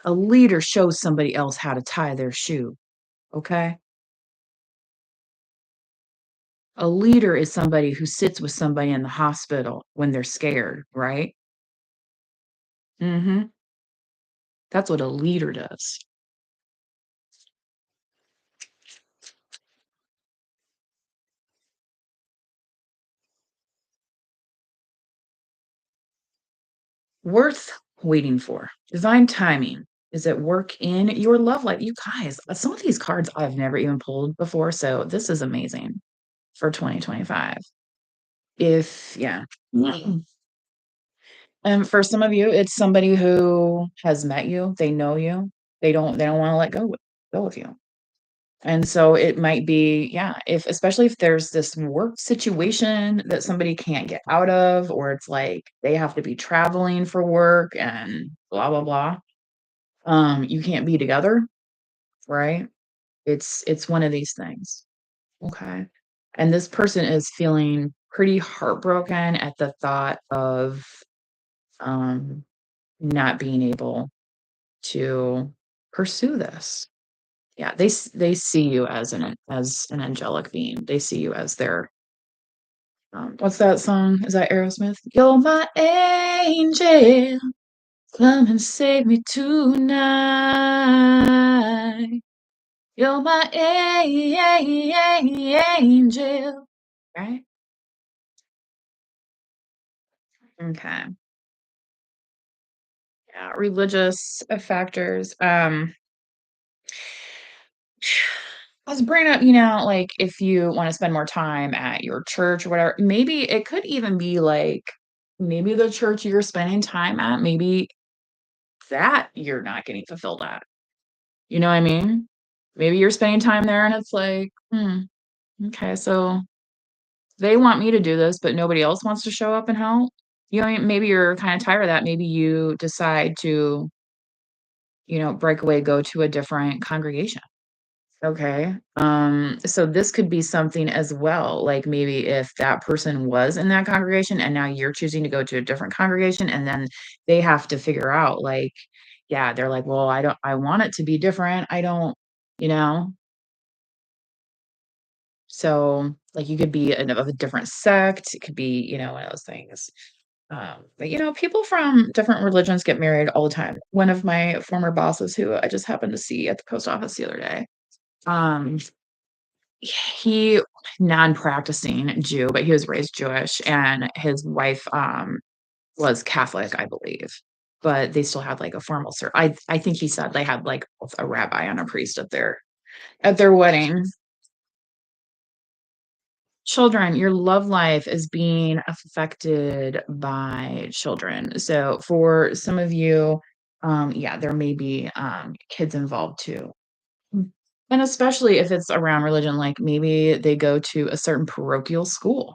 A leader shows somebody else how to tie their shoe, okay? A leader is somebody who sits with somebody in the hospital when they're scared, right? Mhm. That's what a leader does. Worth waiting for. Divine timing is at work in your love life. You guys, some of these cards I've never even pulled before, so this is amazing for 2025. If yeah. And for some of you, it's somebody who has met you, they know you, they don't wanna let go of you. And so it might be, yeah, if especially if there's this work situation that somebody can't get out of, or it's like they have to be traveling for work and blah, blah, blah. You can't be together, right? It's one of these things. Okay. And this person is feeling pretty heartbroken at the thought of um not being able to pursue this. Yeah, they see you as an angelic being. They see you as their what's that song? Is that Aerosmith? You're my angel. Come and save me tonight. You're my angel. Right? Okay. Yeah, religious factors. I was bringing up, like if you want to spend more time at your church or whatever, maybe it could even be like maybe the church you're spending time at, maybe that you're not getting fulfilled at. You know what I mean? Maybe you're spending time there and it's like, okay, so they want me to do this, but nobody else wants to show up and help. You know what I mean? Maybe you're kind of tired of that. Maybe you decide to, break away, go to a different congregation. Okay. So this could be something as well. Like maybe if that person was in that congregation and now you're choosing to go to a different congregation and then they have to figure out like, yeah, they're like, well, I want it to be different. I don't, you know, so like you could be of a different sect. It could be, one of those things. But people from different religions get married all the time. One of my former bosses who I just happened to see at the post office the other day. Um, He non-practicing Jew, but he was raised Jewish, and his wife, was Catholic, I believe, but they still had, like, a formal I think he said they had, like, both a rabbi and a priest at their wedding. Children, your love life is being affected by children. So, for some of you, yeah, there may be, kids involved too. Mm. And especially if it's around religion, like, maybe they go to a certain parochial school.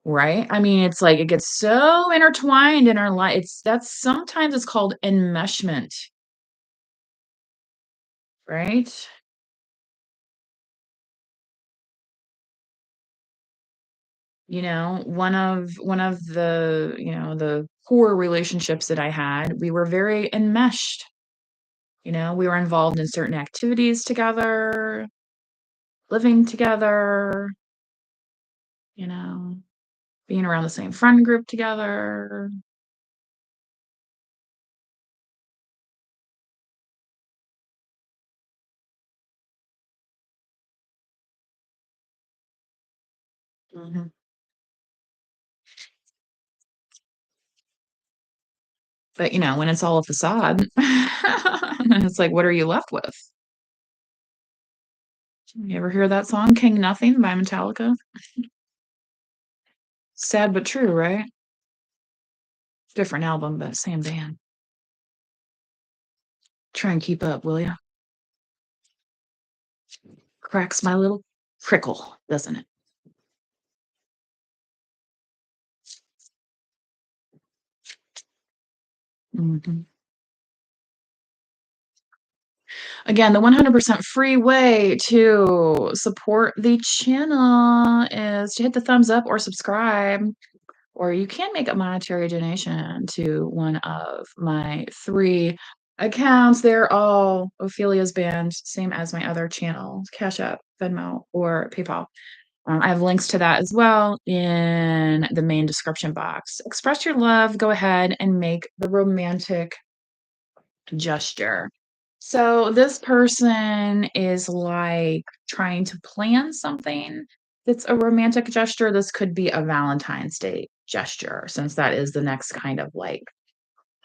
Right? I mean, it's like it gets so intertwined in our life. It's called enmeshment, right? One of the core relationships that I had, we were very enmeshed. We were involved in certain activities together, living together, you know, being around the same friend group together. Mhm. But, when it's all a facade, then it's like, what are you left with? You ever hear that song, King Nothing by Metallica? Sad but true, right? Different album, but same band. Try and keep up, will ya? Cracks my little crickle, doesn't it? Mhm. Again, the 100% free way to support the channel is to hit the thumbs up or subscribe, or you can make a monetary donation to one of my 3 accounts. They're all Ophelia's band, same as my other channels, Cash App, Venmo, or PayPal. I have links to that as well in the main description box. Express your love, go ahead and make the romantic gesture. So this person is like trying to plan something that's a romantic gesture. This could be a Valentine's Day gesture, since that is the next kind of like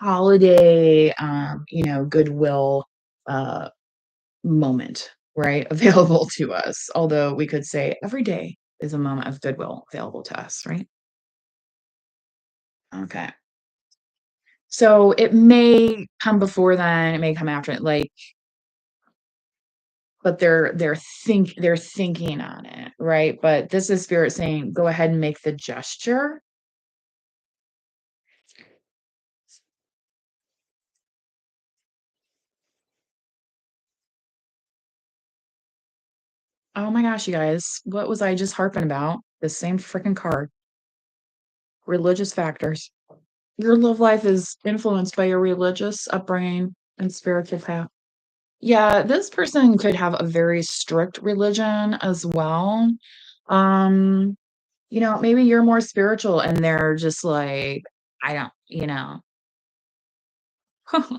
holiday, goodwill uh, moment, right? Available to us. Although we could say every day is a moment of goodwill available to us, right? Okay. So it may come before then, it may come after it, like, but they're thinking on it, right? But this is spirit saying, go ahead and make the gesture. Oh my gosh, you guys, what was I just harping about? The same freaking card. Religious factors. Your love life is influenced by your religious upbringing and spiritual path. Yeah, this person could have a very strict religion as well. Um, maybe you're more spiritual and they're just like, I don't.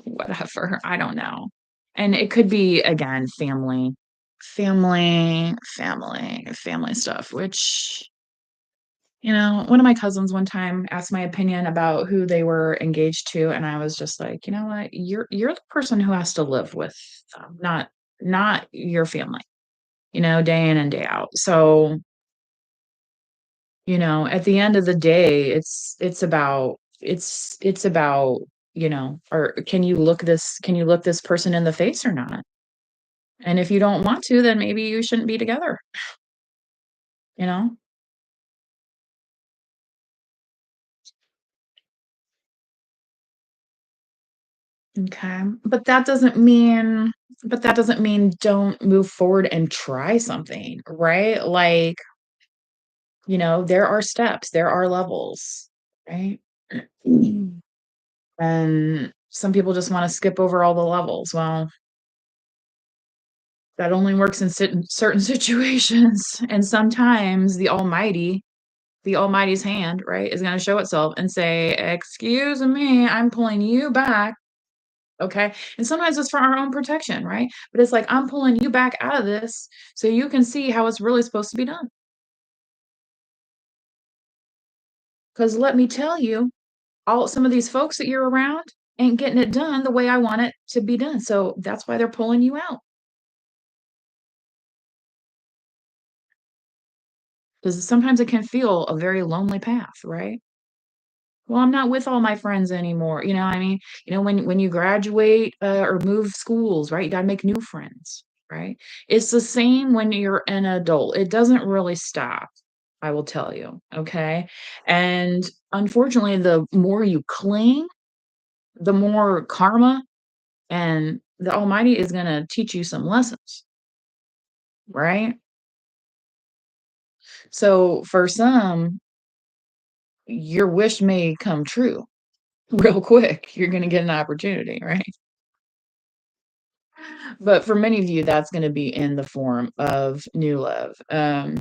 Whatever, I don't know. And it could be, again, family stuff, which, one of my cousins one time asked my opinion about who they were engaged to, and I was just like, "You know what? You're the person who has to live with them, not your family, day in and day out." So, at the end of the day, it's about, or can you look this person in the face or not? And if you don't want to, then maybe you shouldn't be together, you know? Okay. But that doesn't mean don't move forward and try something, right? Like, there are steps, there are levels, right? And some people just want to skip over all the levels. Well, that only works in certain situations. And sometimes the Almighty's hand, right, is going to show itself and say, "Excuse me, I'm pulling you back." Okay. And sometimes it's for our own protection, right? But it's like, I'm pulling you back out of this so you can see how it's really supposed to be done. Because let me tell you, some of these folks that you're around ain't getting it done the way I want it to be done. So that's why they're pulling you out. Because sometimes it can feel a very lonely path, right? Well, I'm not with all my friends anymore. You know what I mean? When you graduate, or move schools, right? You gotta make new friends, right? It's the same when you're an adult. It doesn't really stop, I will tell you, okay? And unfortunately, the more you cling, the more karma and the Almighty is gonna teach you some lessons, right? So for some, your wish may come true real quick. You're gonna get an opportunity, right? But for many of you, that's gonna be in the form of new love. I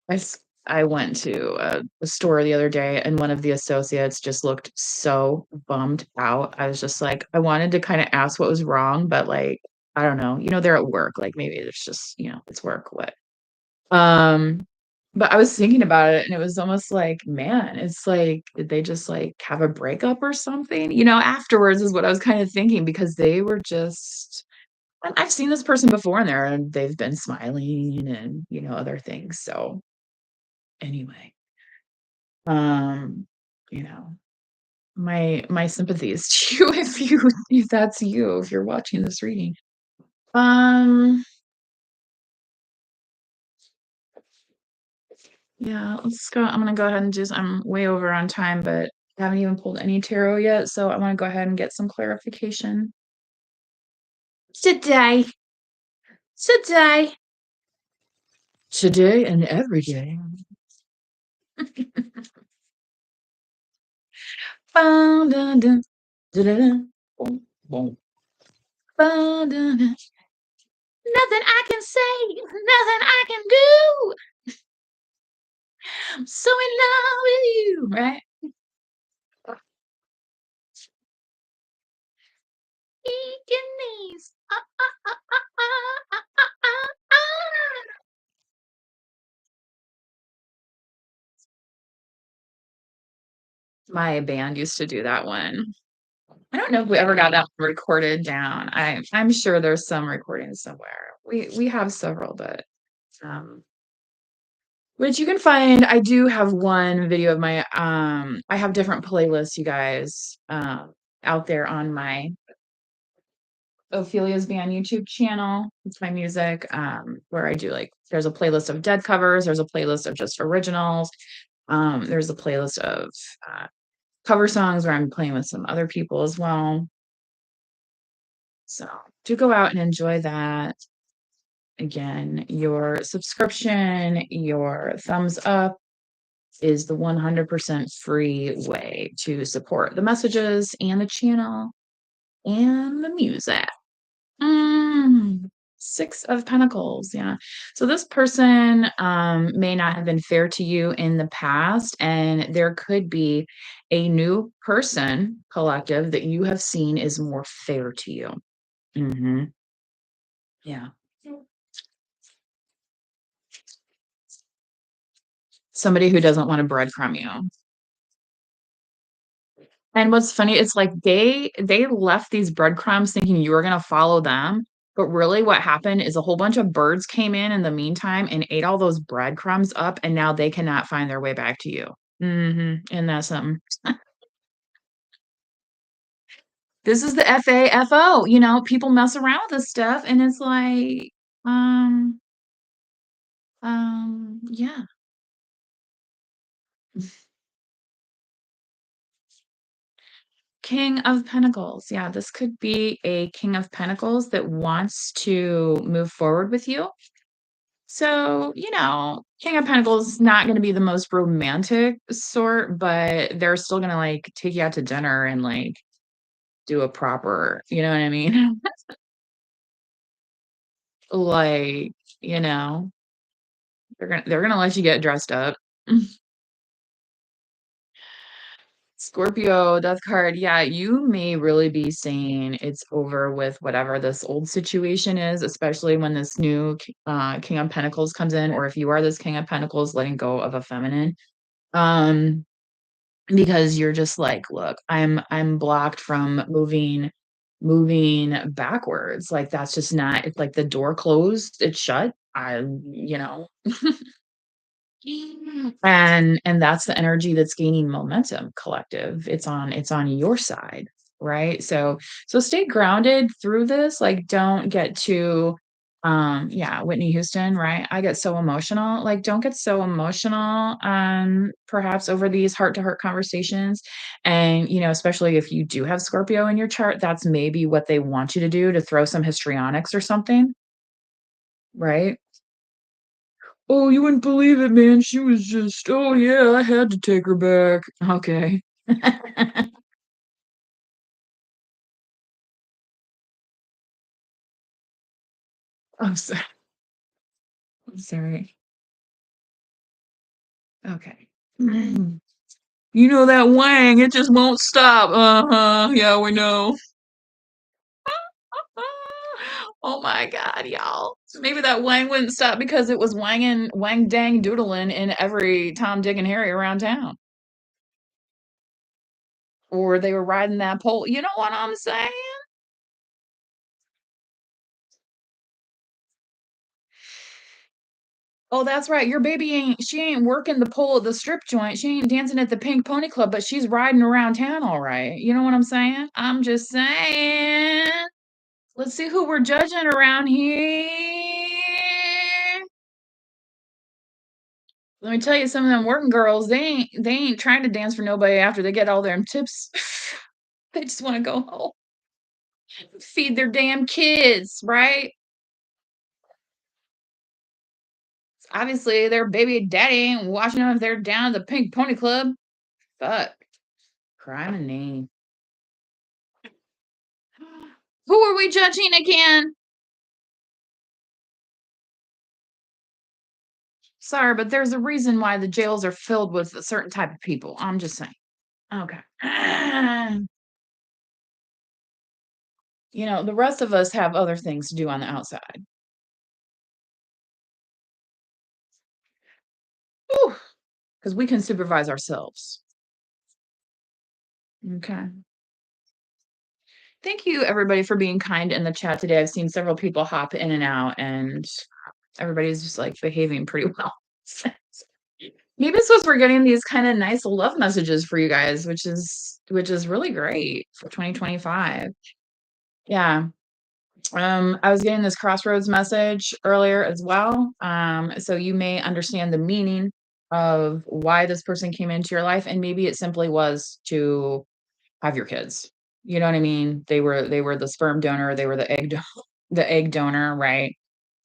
s I went to a store the other day, and one of the associates just looked so bummed out. I was just like, I wanted to kinda ask what was wrong, but, like, I don't know, they're at work, like, maybe it's just, it's work, what. Um, but I was thinking about it, and it was almost like, man, it's like, did they just, like, have a breakup or something? Afterwards is what I was kinda thinking because they were just I've seen this person before and they've been smiling and, other things, so, anyway, um, you know, my sympathies to you if that's you, if you're watching this reading. Um, yeah, I'm gonna go ahead and just I'm way over on time, but I haven't even pulled any tarot yet, so I wanna go ahead and get some clarification. Today, today, today and every day. Dun, dun, dun, dun, dun, dun. Nothing I can say, nothing I can do. I'm so in love with you, right? Weak in knees. Ah. My band used to do that one. I don't know if we ever got that recorded down. I'm sure there's some recordings somewhere. We have several, but um which you can find. I do have one video of my I have different playlists, you guys, out there on my Ophelia's Band YouTube channel. It's my music, where I do like there's a playlist of dead covers, there's a playlist of just originals, there's a playlist of uh, cover songs where I'm playing with some other people as well. So do go out and enjoy that. Again, your subscription, your thumbs up is the 100% free way to support the messages and the channel and the music. Mm. 6 of Pentacles, yeah. So this person, may not have been fair to you in the past, and there could be a new person, collective, that you have seen is more fair to you. Mhm. Yeah. Somebody who doesn't wanna breadcrumb you. And what's funny, it's like they left these breadcrumbs thinking you were gonna follow them, but really what happened is a whole bunch of birds came in the meantime and ate all those breadcrumbs up, and now they cannot find their way back to you. Mhm, isn't that something? This is the FAFO, people mess around with this stuff, and it's like, um, yeah. King of Pentacles, yeah, this could be a King of Pentacles that wants to move forward with you. So, King of Pentacles is not gonna be the most romantic sort, but they're still gonna, like, take you out to dinner and, like, do a proper you know what I mean? Like, you know, they're gonna let you get dressed up. Scorpio, death card, yeah, you may really be saying it's over with whatever this old situation is, especially when this new King of Pentacles comes in, or if you are this King of Pentacles letting go of a feminine. Um Because you're just like, "Look, I'm blocked from moving backwards." Like, that's just not it's like the door closed, it's shut. You know? And that's the energy that's gaining momentum, collective. It's on your side, right? So stay grounded through this, like, don't get too yeah, Whitney Houston, right? I get so emotional. Like, don't get so emotional, perhaps over these heart-to-heart conversations, and, especially if you do have Scorpio in your chart, that's maybe what they want you to do, to throw some histrionics or something, right? "Oh, you wouldn't believe it, man. She was just oh, yeah, I had to take her back." Okay. I'm so I'm sorry. Okay. Mm. You know that wang, it just won't stop. Uh-huh. Yeah, we know. Oh my god, y'all. Maybe that wang wouldn't stop because it was wang dang doodling in every Tom, Dick, and Harry around town. Or they were riding that pole. You know what I'm saying? Oh, that's right. Your baby ain't she ain't working the pole at the strip joint. She ain't dancing at the Pink Pony Club, but she's riding around town all right. You know what I'm saying? I'm just saying. Let's see who we're judging around here. Let me tell you, some of them working girls, they ain't trying to dance for nobody after they get all them tips. They just want to go home, feed their damn kids, right? Obviously, their baby daddy ain't watching them if they're down at the Pink Pony Club. Fuck. Crime and name. Who are we judging again? Sorry, but there's a reason why the jails are filled with a certain type of people. I'm just saying. Okay. The rest of us have other things to do on the outside. Because we can supervise ourselves. Okay. Thank you, everybody, for being kind in the chat today. I've seen several people hop in and out, and everybody's just like behaving pretty well. Maybe it's because we're getting these kind of nice love messages for you guys, which is really great for 2025. Yeah. I was getting this crossroads message earlier as well. So you may understand the meaning of why this person came into your life, and maybe it simply was to have your kids. You know what I mean? They were the sperm donor, they were the egg donor, right?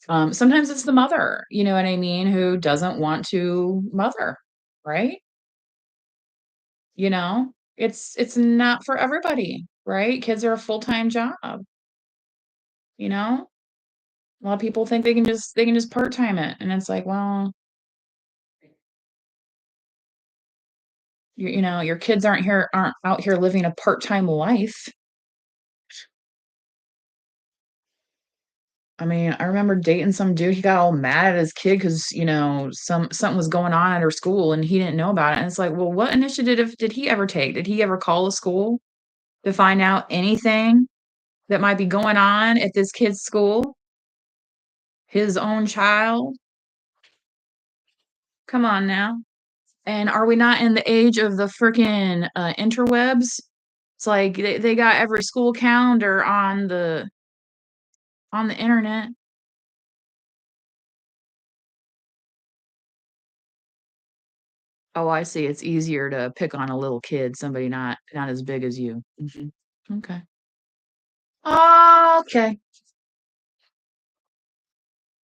Sometimes it's the mother, you know what I mean, who doesn't want to mother, right? It's not for everybody, right? Kids are a full-time job, you know? A lot of people think they can just part-time it, and it's like, well, your kids aren't out here living a part-time life. I mean, I remember dating some dude, he got all mad at his kid because something was going on at her school and he didn't know about it. And it's like, well, what initiative did he ever take? Did he ever call a school to find out anything that might be going on at this kid's school? His own child? Come on now. And are we not in the age of the freaking interwebs? It's like they got every school calendar on the internet. Oh, I see. It's easier to pick on a little kid, somebody not as big as you. Mhm. Okay. Okay.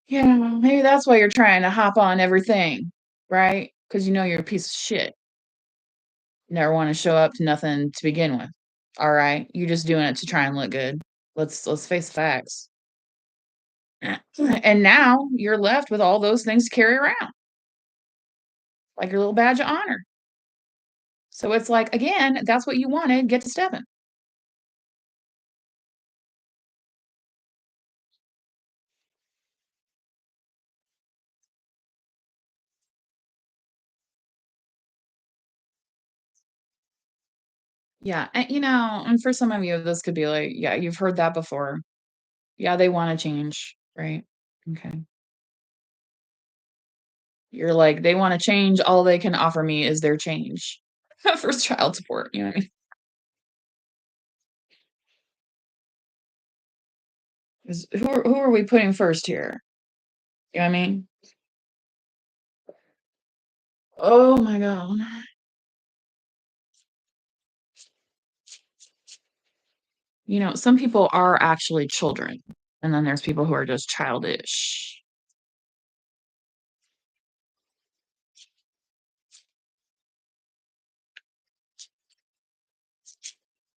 Yeah, maybe that's why you're trying to hop on everything, right? Because you know you're a piece of shit. Never want to show up to nothing to begin with. All right, you're just doing it to try and look good. Let's face the facts. And now you're left with all those things to carry around, like your little badge of honor. So it's like, again, that's what you wanted. Get to stepping. Yeah, and for some of you, this could be like, yeah, you've heard that before. Yeah, they wanna change, right? Okay. You're like, "They wanna change, all they can offer me is their change." For child support, you know what I mean? 'Cause who are we putting first here? You know what I mean? Oh my god. Some people are actually children, and then there's people who are just childish.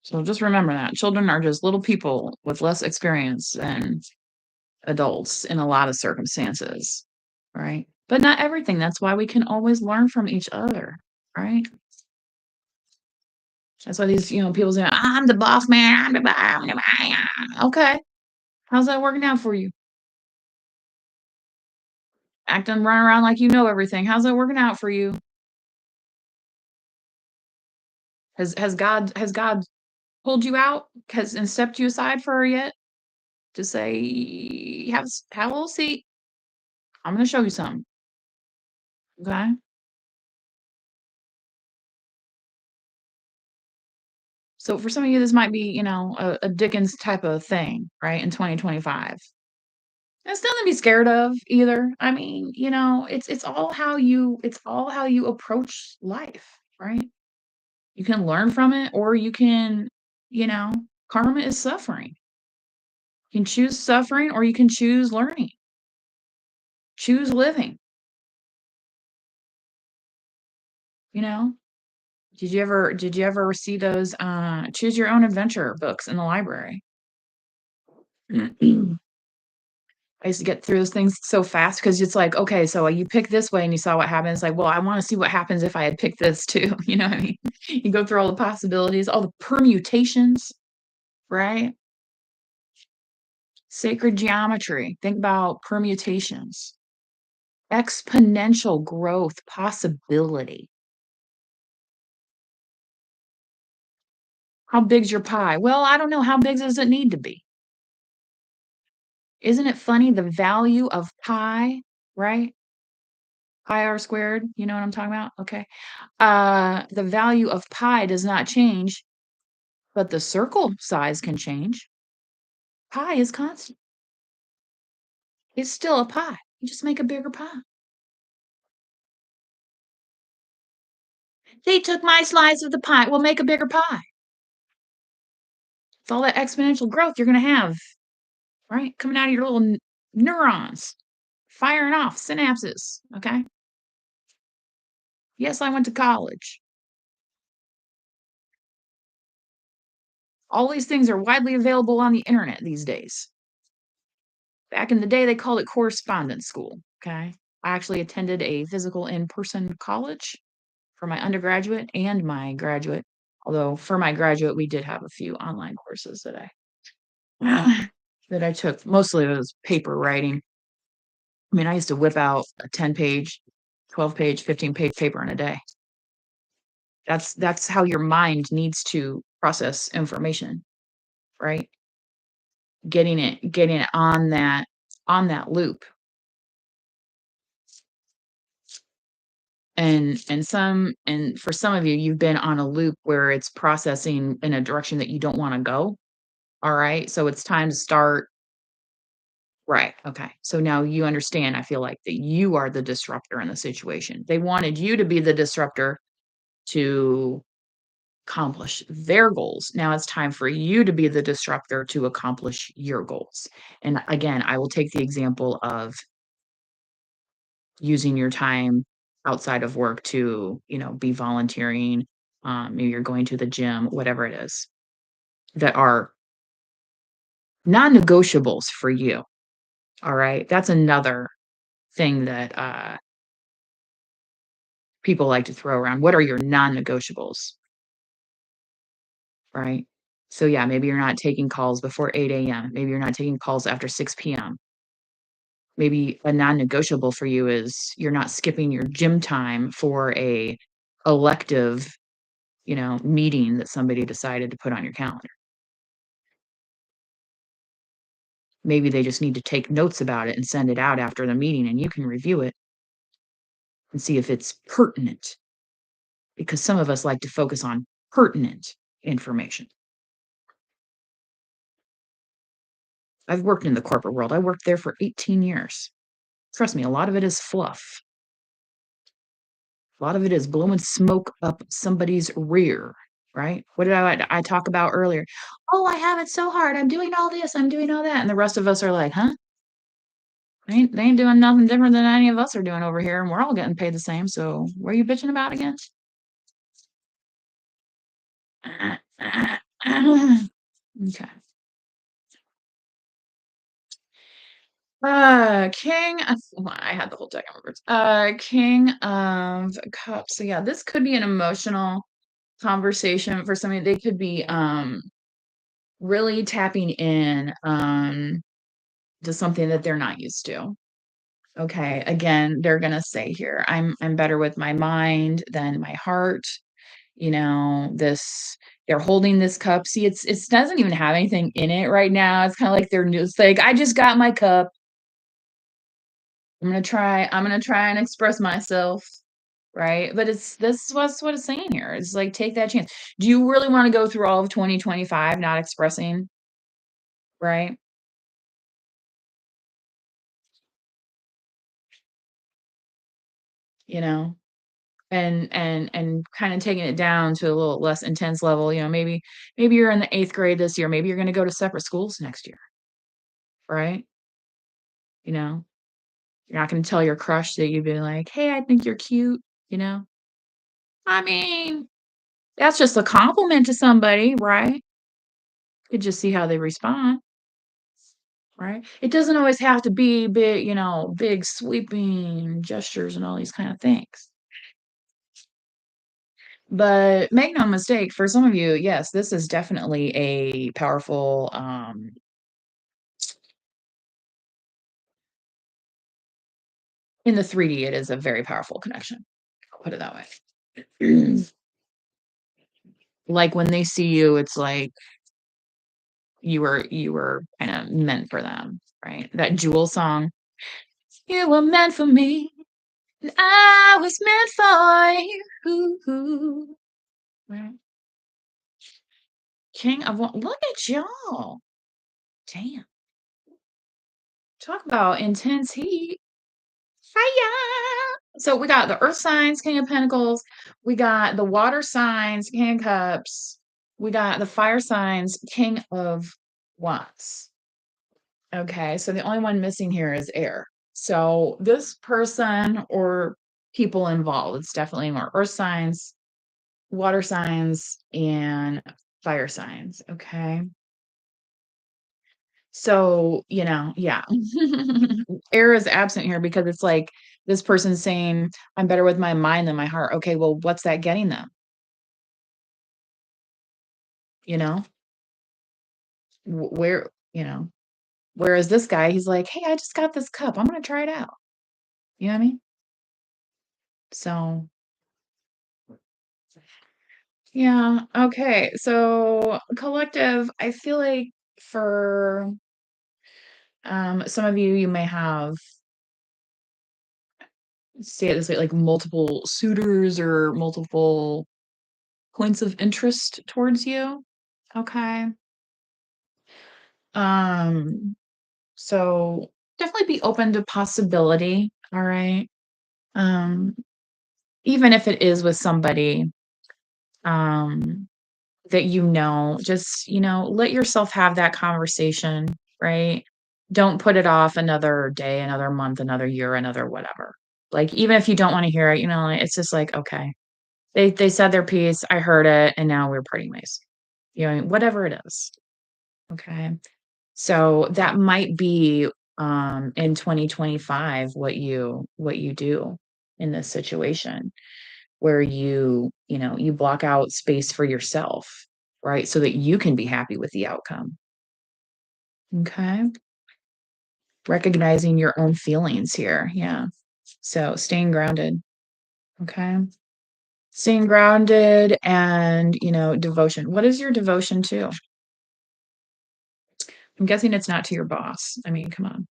So just remember that. Children are just little people with less experience than adults in a lot of circumstances, right? But not everything. That's why we can always learn from each other, right? That's why these, people say, I'm the boss man. Okay. How's that working out for you? Acting, running around like you know everything. How's that working out for you? Has God pulled you out and stepped you aside for her yet to say, have a little seat. I'm going to show you something. Okay. So for some of you, this might be, a Dickens type of thing, right? In 2025. It's nothing to be scared of either. I mean, it's all how you approach life, right? You can learn from it or you can, you know, karma is suffering. You can choose suffering or you can choose learning. Choose living, you know? Did you ever see those choose your own adventure books in the library? I used to get through those things so fast because it's like, okay, so you pick this way and you saw what happens. Like, well, I want to see what happens if I had picked this too. You know what I mean? You go through all the possibilities, all the permutations, right? Sacred geometry. Think about permutations, exponential growth, possibility. How big's your pie? Well, I don't know. How big does it need to be? Isn't it funny the value of pi, right? Pi r squared. You know what I'm talking about? Okay. The value of pi does not change, but the circle size can change. Pi is constant. It's still a pie. You just make a bigger pie. They took my slice of the pie. Well, make a bigger pie. It's all that exponential growth you're going to have, right? Coming out of your little neurons, firing off synapses. Okay. Yes, I went to college. All these things are widely available on the internet these days. Back in the day, they called it correspondence school, okay? I actually attended a physical in-person college for my undergraduate and my graduate, although for my graduate, we did have a few online courses that I that I took. Mostly it was paper writing. I mean, I used to whip out a 10-page, 12-page, 15-page paper in a day. That's how your mind needs to process information, right? Getting it on that loop. And for some of you, you've been on a loop where it's processing in a direction that you don't wanna go, alright? So it's time to start. Right, okay. So now you understand, I feel like, that you are the disruptor in the situation. They wanted you to be the disruptor to accomplish their goals. Now it's time for you to be the disruptor to accomplish your goals. And again, I will take the example of using your time outside of work to, be volunteering, maybe you're going to the gym, whatever it is, that are non-negotiables for you. All right. That's another thing that people like to throw around. What are your non-negotiables? Right. So yeah, maybe you're not taking calls before 8 a.m. Maybe you're not taking calls after 6 p.m. Maybe a non-negotiable for you is you're not skipping your gym time for a elective, meeting that somebody decided to put on your calendar. Maybe they just need to take notes about it and send it out after the meeting and you can review it and see if it's pertinent, because some of us like to focus on pertinent information. I've worked in the corporate world. I worked there for 18 years. Trust me, a lot of it is fluff. A lot of it is blowing smoke up somebody's rear, right? What did I talk about earlier? "Oh, I have it so hard. I'm doing all this, I'm doing all that." And the rest of us are like, "Huh? They ain't doing nothing different than any of us are doing over here, and we're all getting paid the same, so what are you bitching about again?" Okay. King of well, I had the whole deck of cards. King of Cups. So yeah, this could be an emotional conversation for somebody. They could be really tapping in to something that they're not used to. Okay. Again, they're gonna say here, I'm better with my mind than my heart. This they're holding this cup. See, it doesn't even have anything in it right now. It's kind of like they're just like, I just got my cup. I'm gonna try and express myself, right? But it's this is what it's saying here. It's like, take that chance. Do you really want to go through all of 2025 not expressing, right? You know, and kind of taking it down to a little less intense level. Maybe you're in the 8th grade this year. Maybe you're gonna go to separate schools next year, right? You know, you're not gonna tell your crush that you've been like, "Hey, I think you're cute," you know? I mean, that's just a compliment to somebody, right? Could just see how they respond, right? It doesn't always have to be big, big sweeping gestures and all these kind of things. But make no mistake, for some of you, yes, this is definitely a powerful, in the 3D, it is a very powerful connection. I'll put it that way. Like when they see you, it's like you were kind of meant for them, right? That Jewel song, "You were meant for me, and I was meant for you." Right? King of what? Look at y'all. Damn. Talk about intense heat. Fire. So we got the earth signs, King of Pentacles. We got the water signs, King of Cups. We got the fire signs, King of Wands. Okay, so the only one missing here is air. So this person or people involved, it's definitely more earth signs, water signs, and fire signs. Okay. So, yeah. Air is absent here because it's like this person's saying, "I'm better with my mind than my heart." Okay, well, what's that getting them? You know? Where, whereas this guy, he's like, "Hey, I just got this cup. I'm gonna try it out." You know what I mean? So, yeah. Okay. So, collective, I feel like for some of you, you may have, say it this way, like multiple suitors or multiple points of interest towards you. Okay. Um, so definitely be open to possibility. All right. Um, even if it is with somebody um that just, let yourself have that conversation, right? Don't put it off another day, another month, another year, another whatever. Like even if you don't want to hear it, like, it's just like, okay. They said their piece, I heard it, and now we're parting ways. Whatever it is. Okay. So that might be in 2025 what you do in this situation where you block out space for yourself, right? So that you can be happy with the outcome. Okay. Recognizing your own feelings here. Yeah. So staying grounded. Okay. Staying grounded and, devotion. What is your devotion to? I'm guessing it's not to your boss. I mean, come on.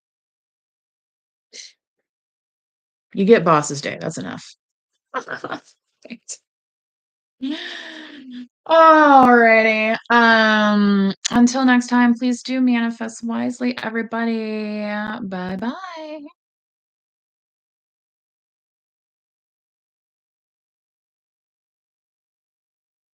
You get boss's day. That's enough. Alrighty. Until next time, please do manifest wisely, everybody. Bye bye.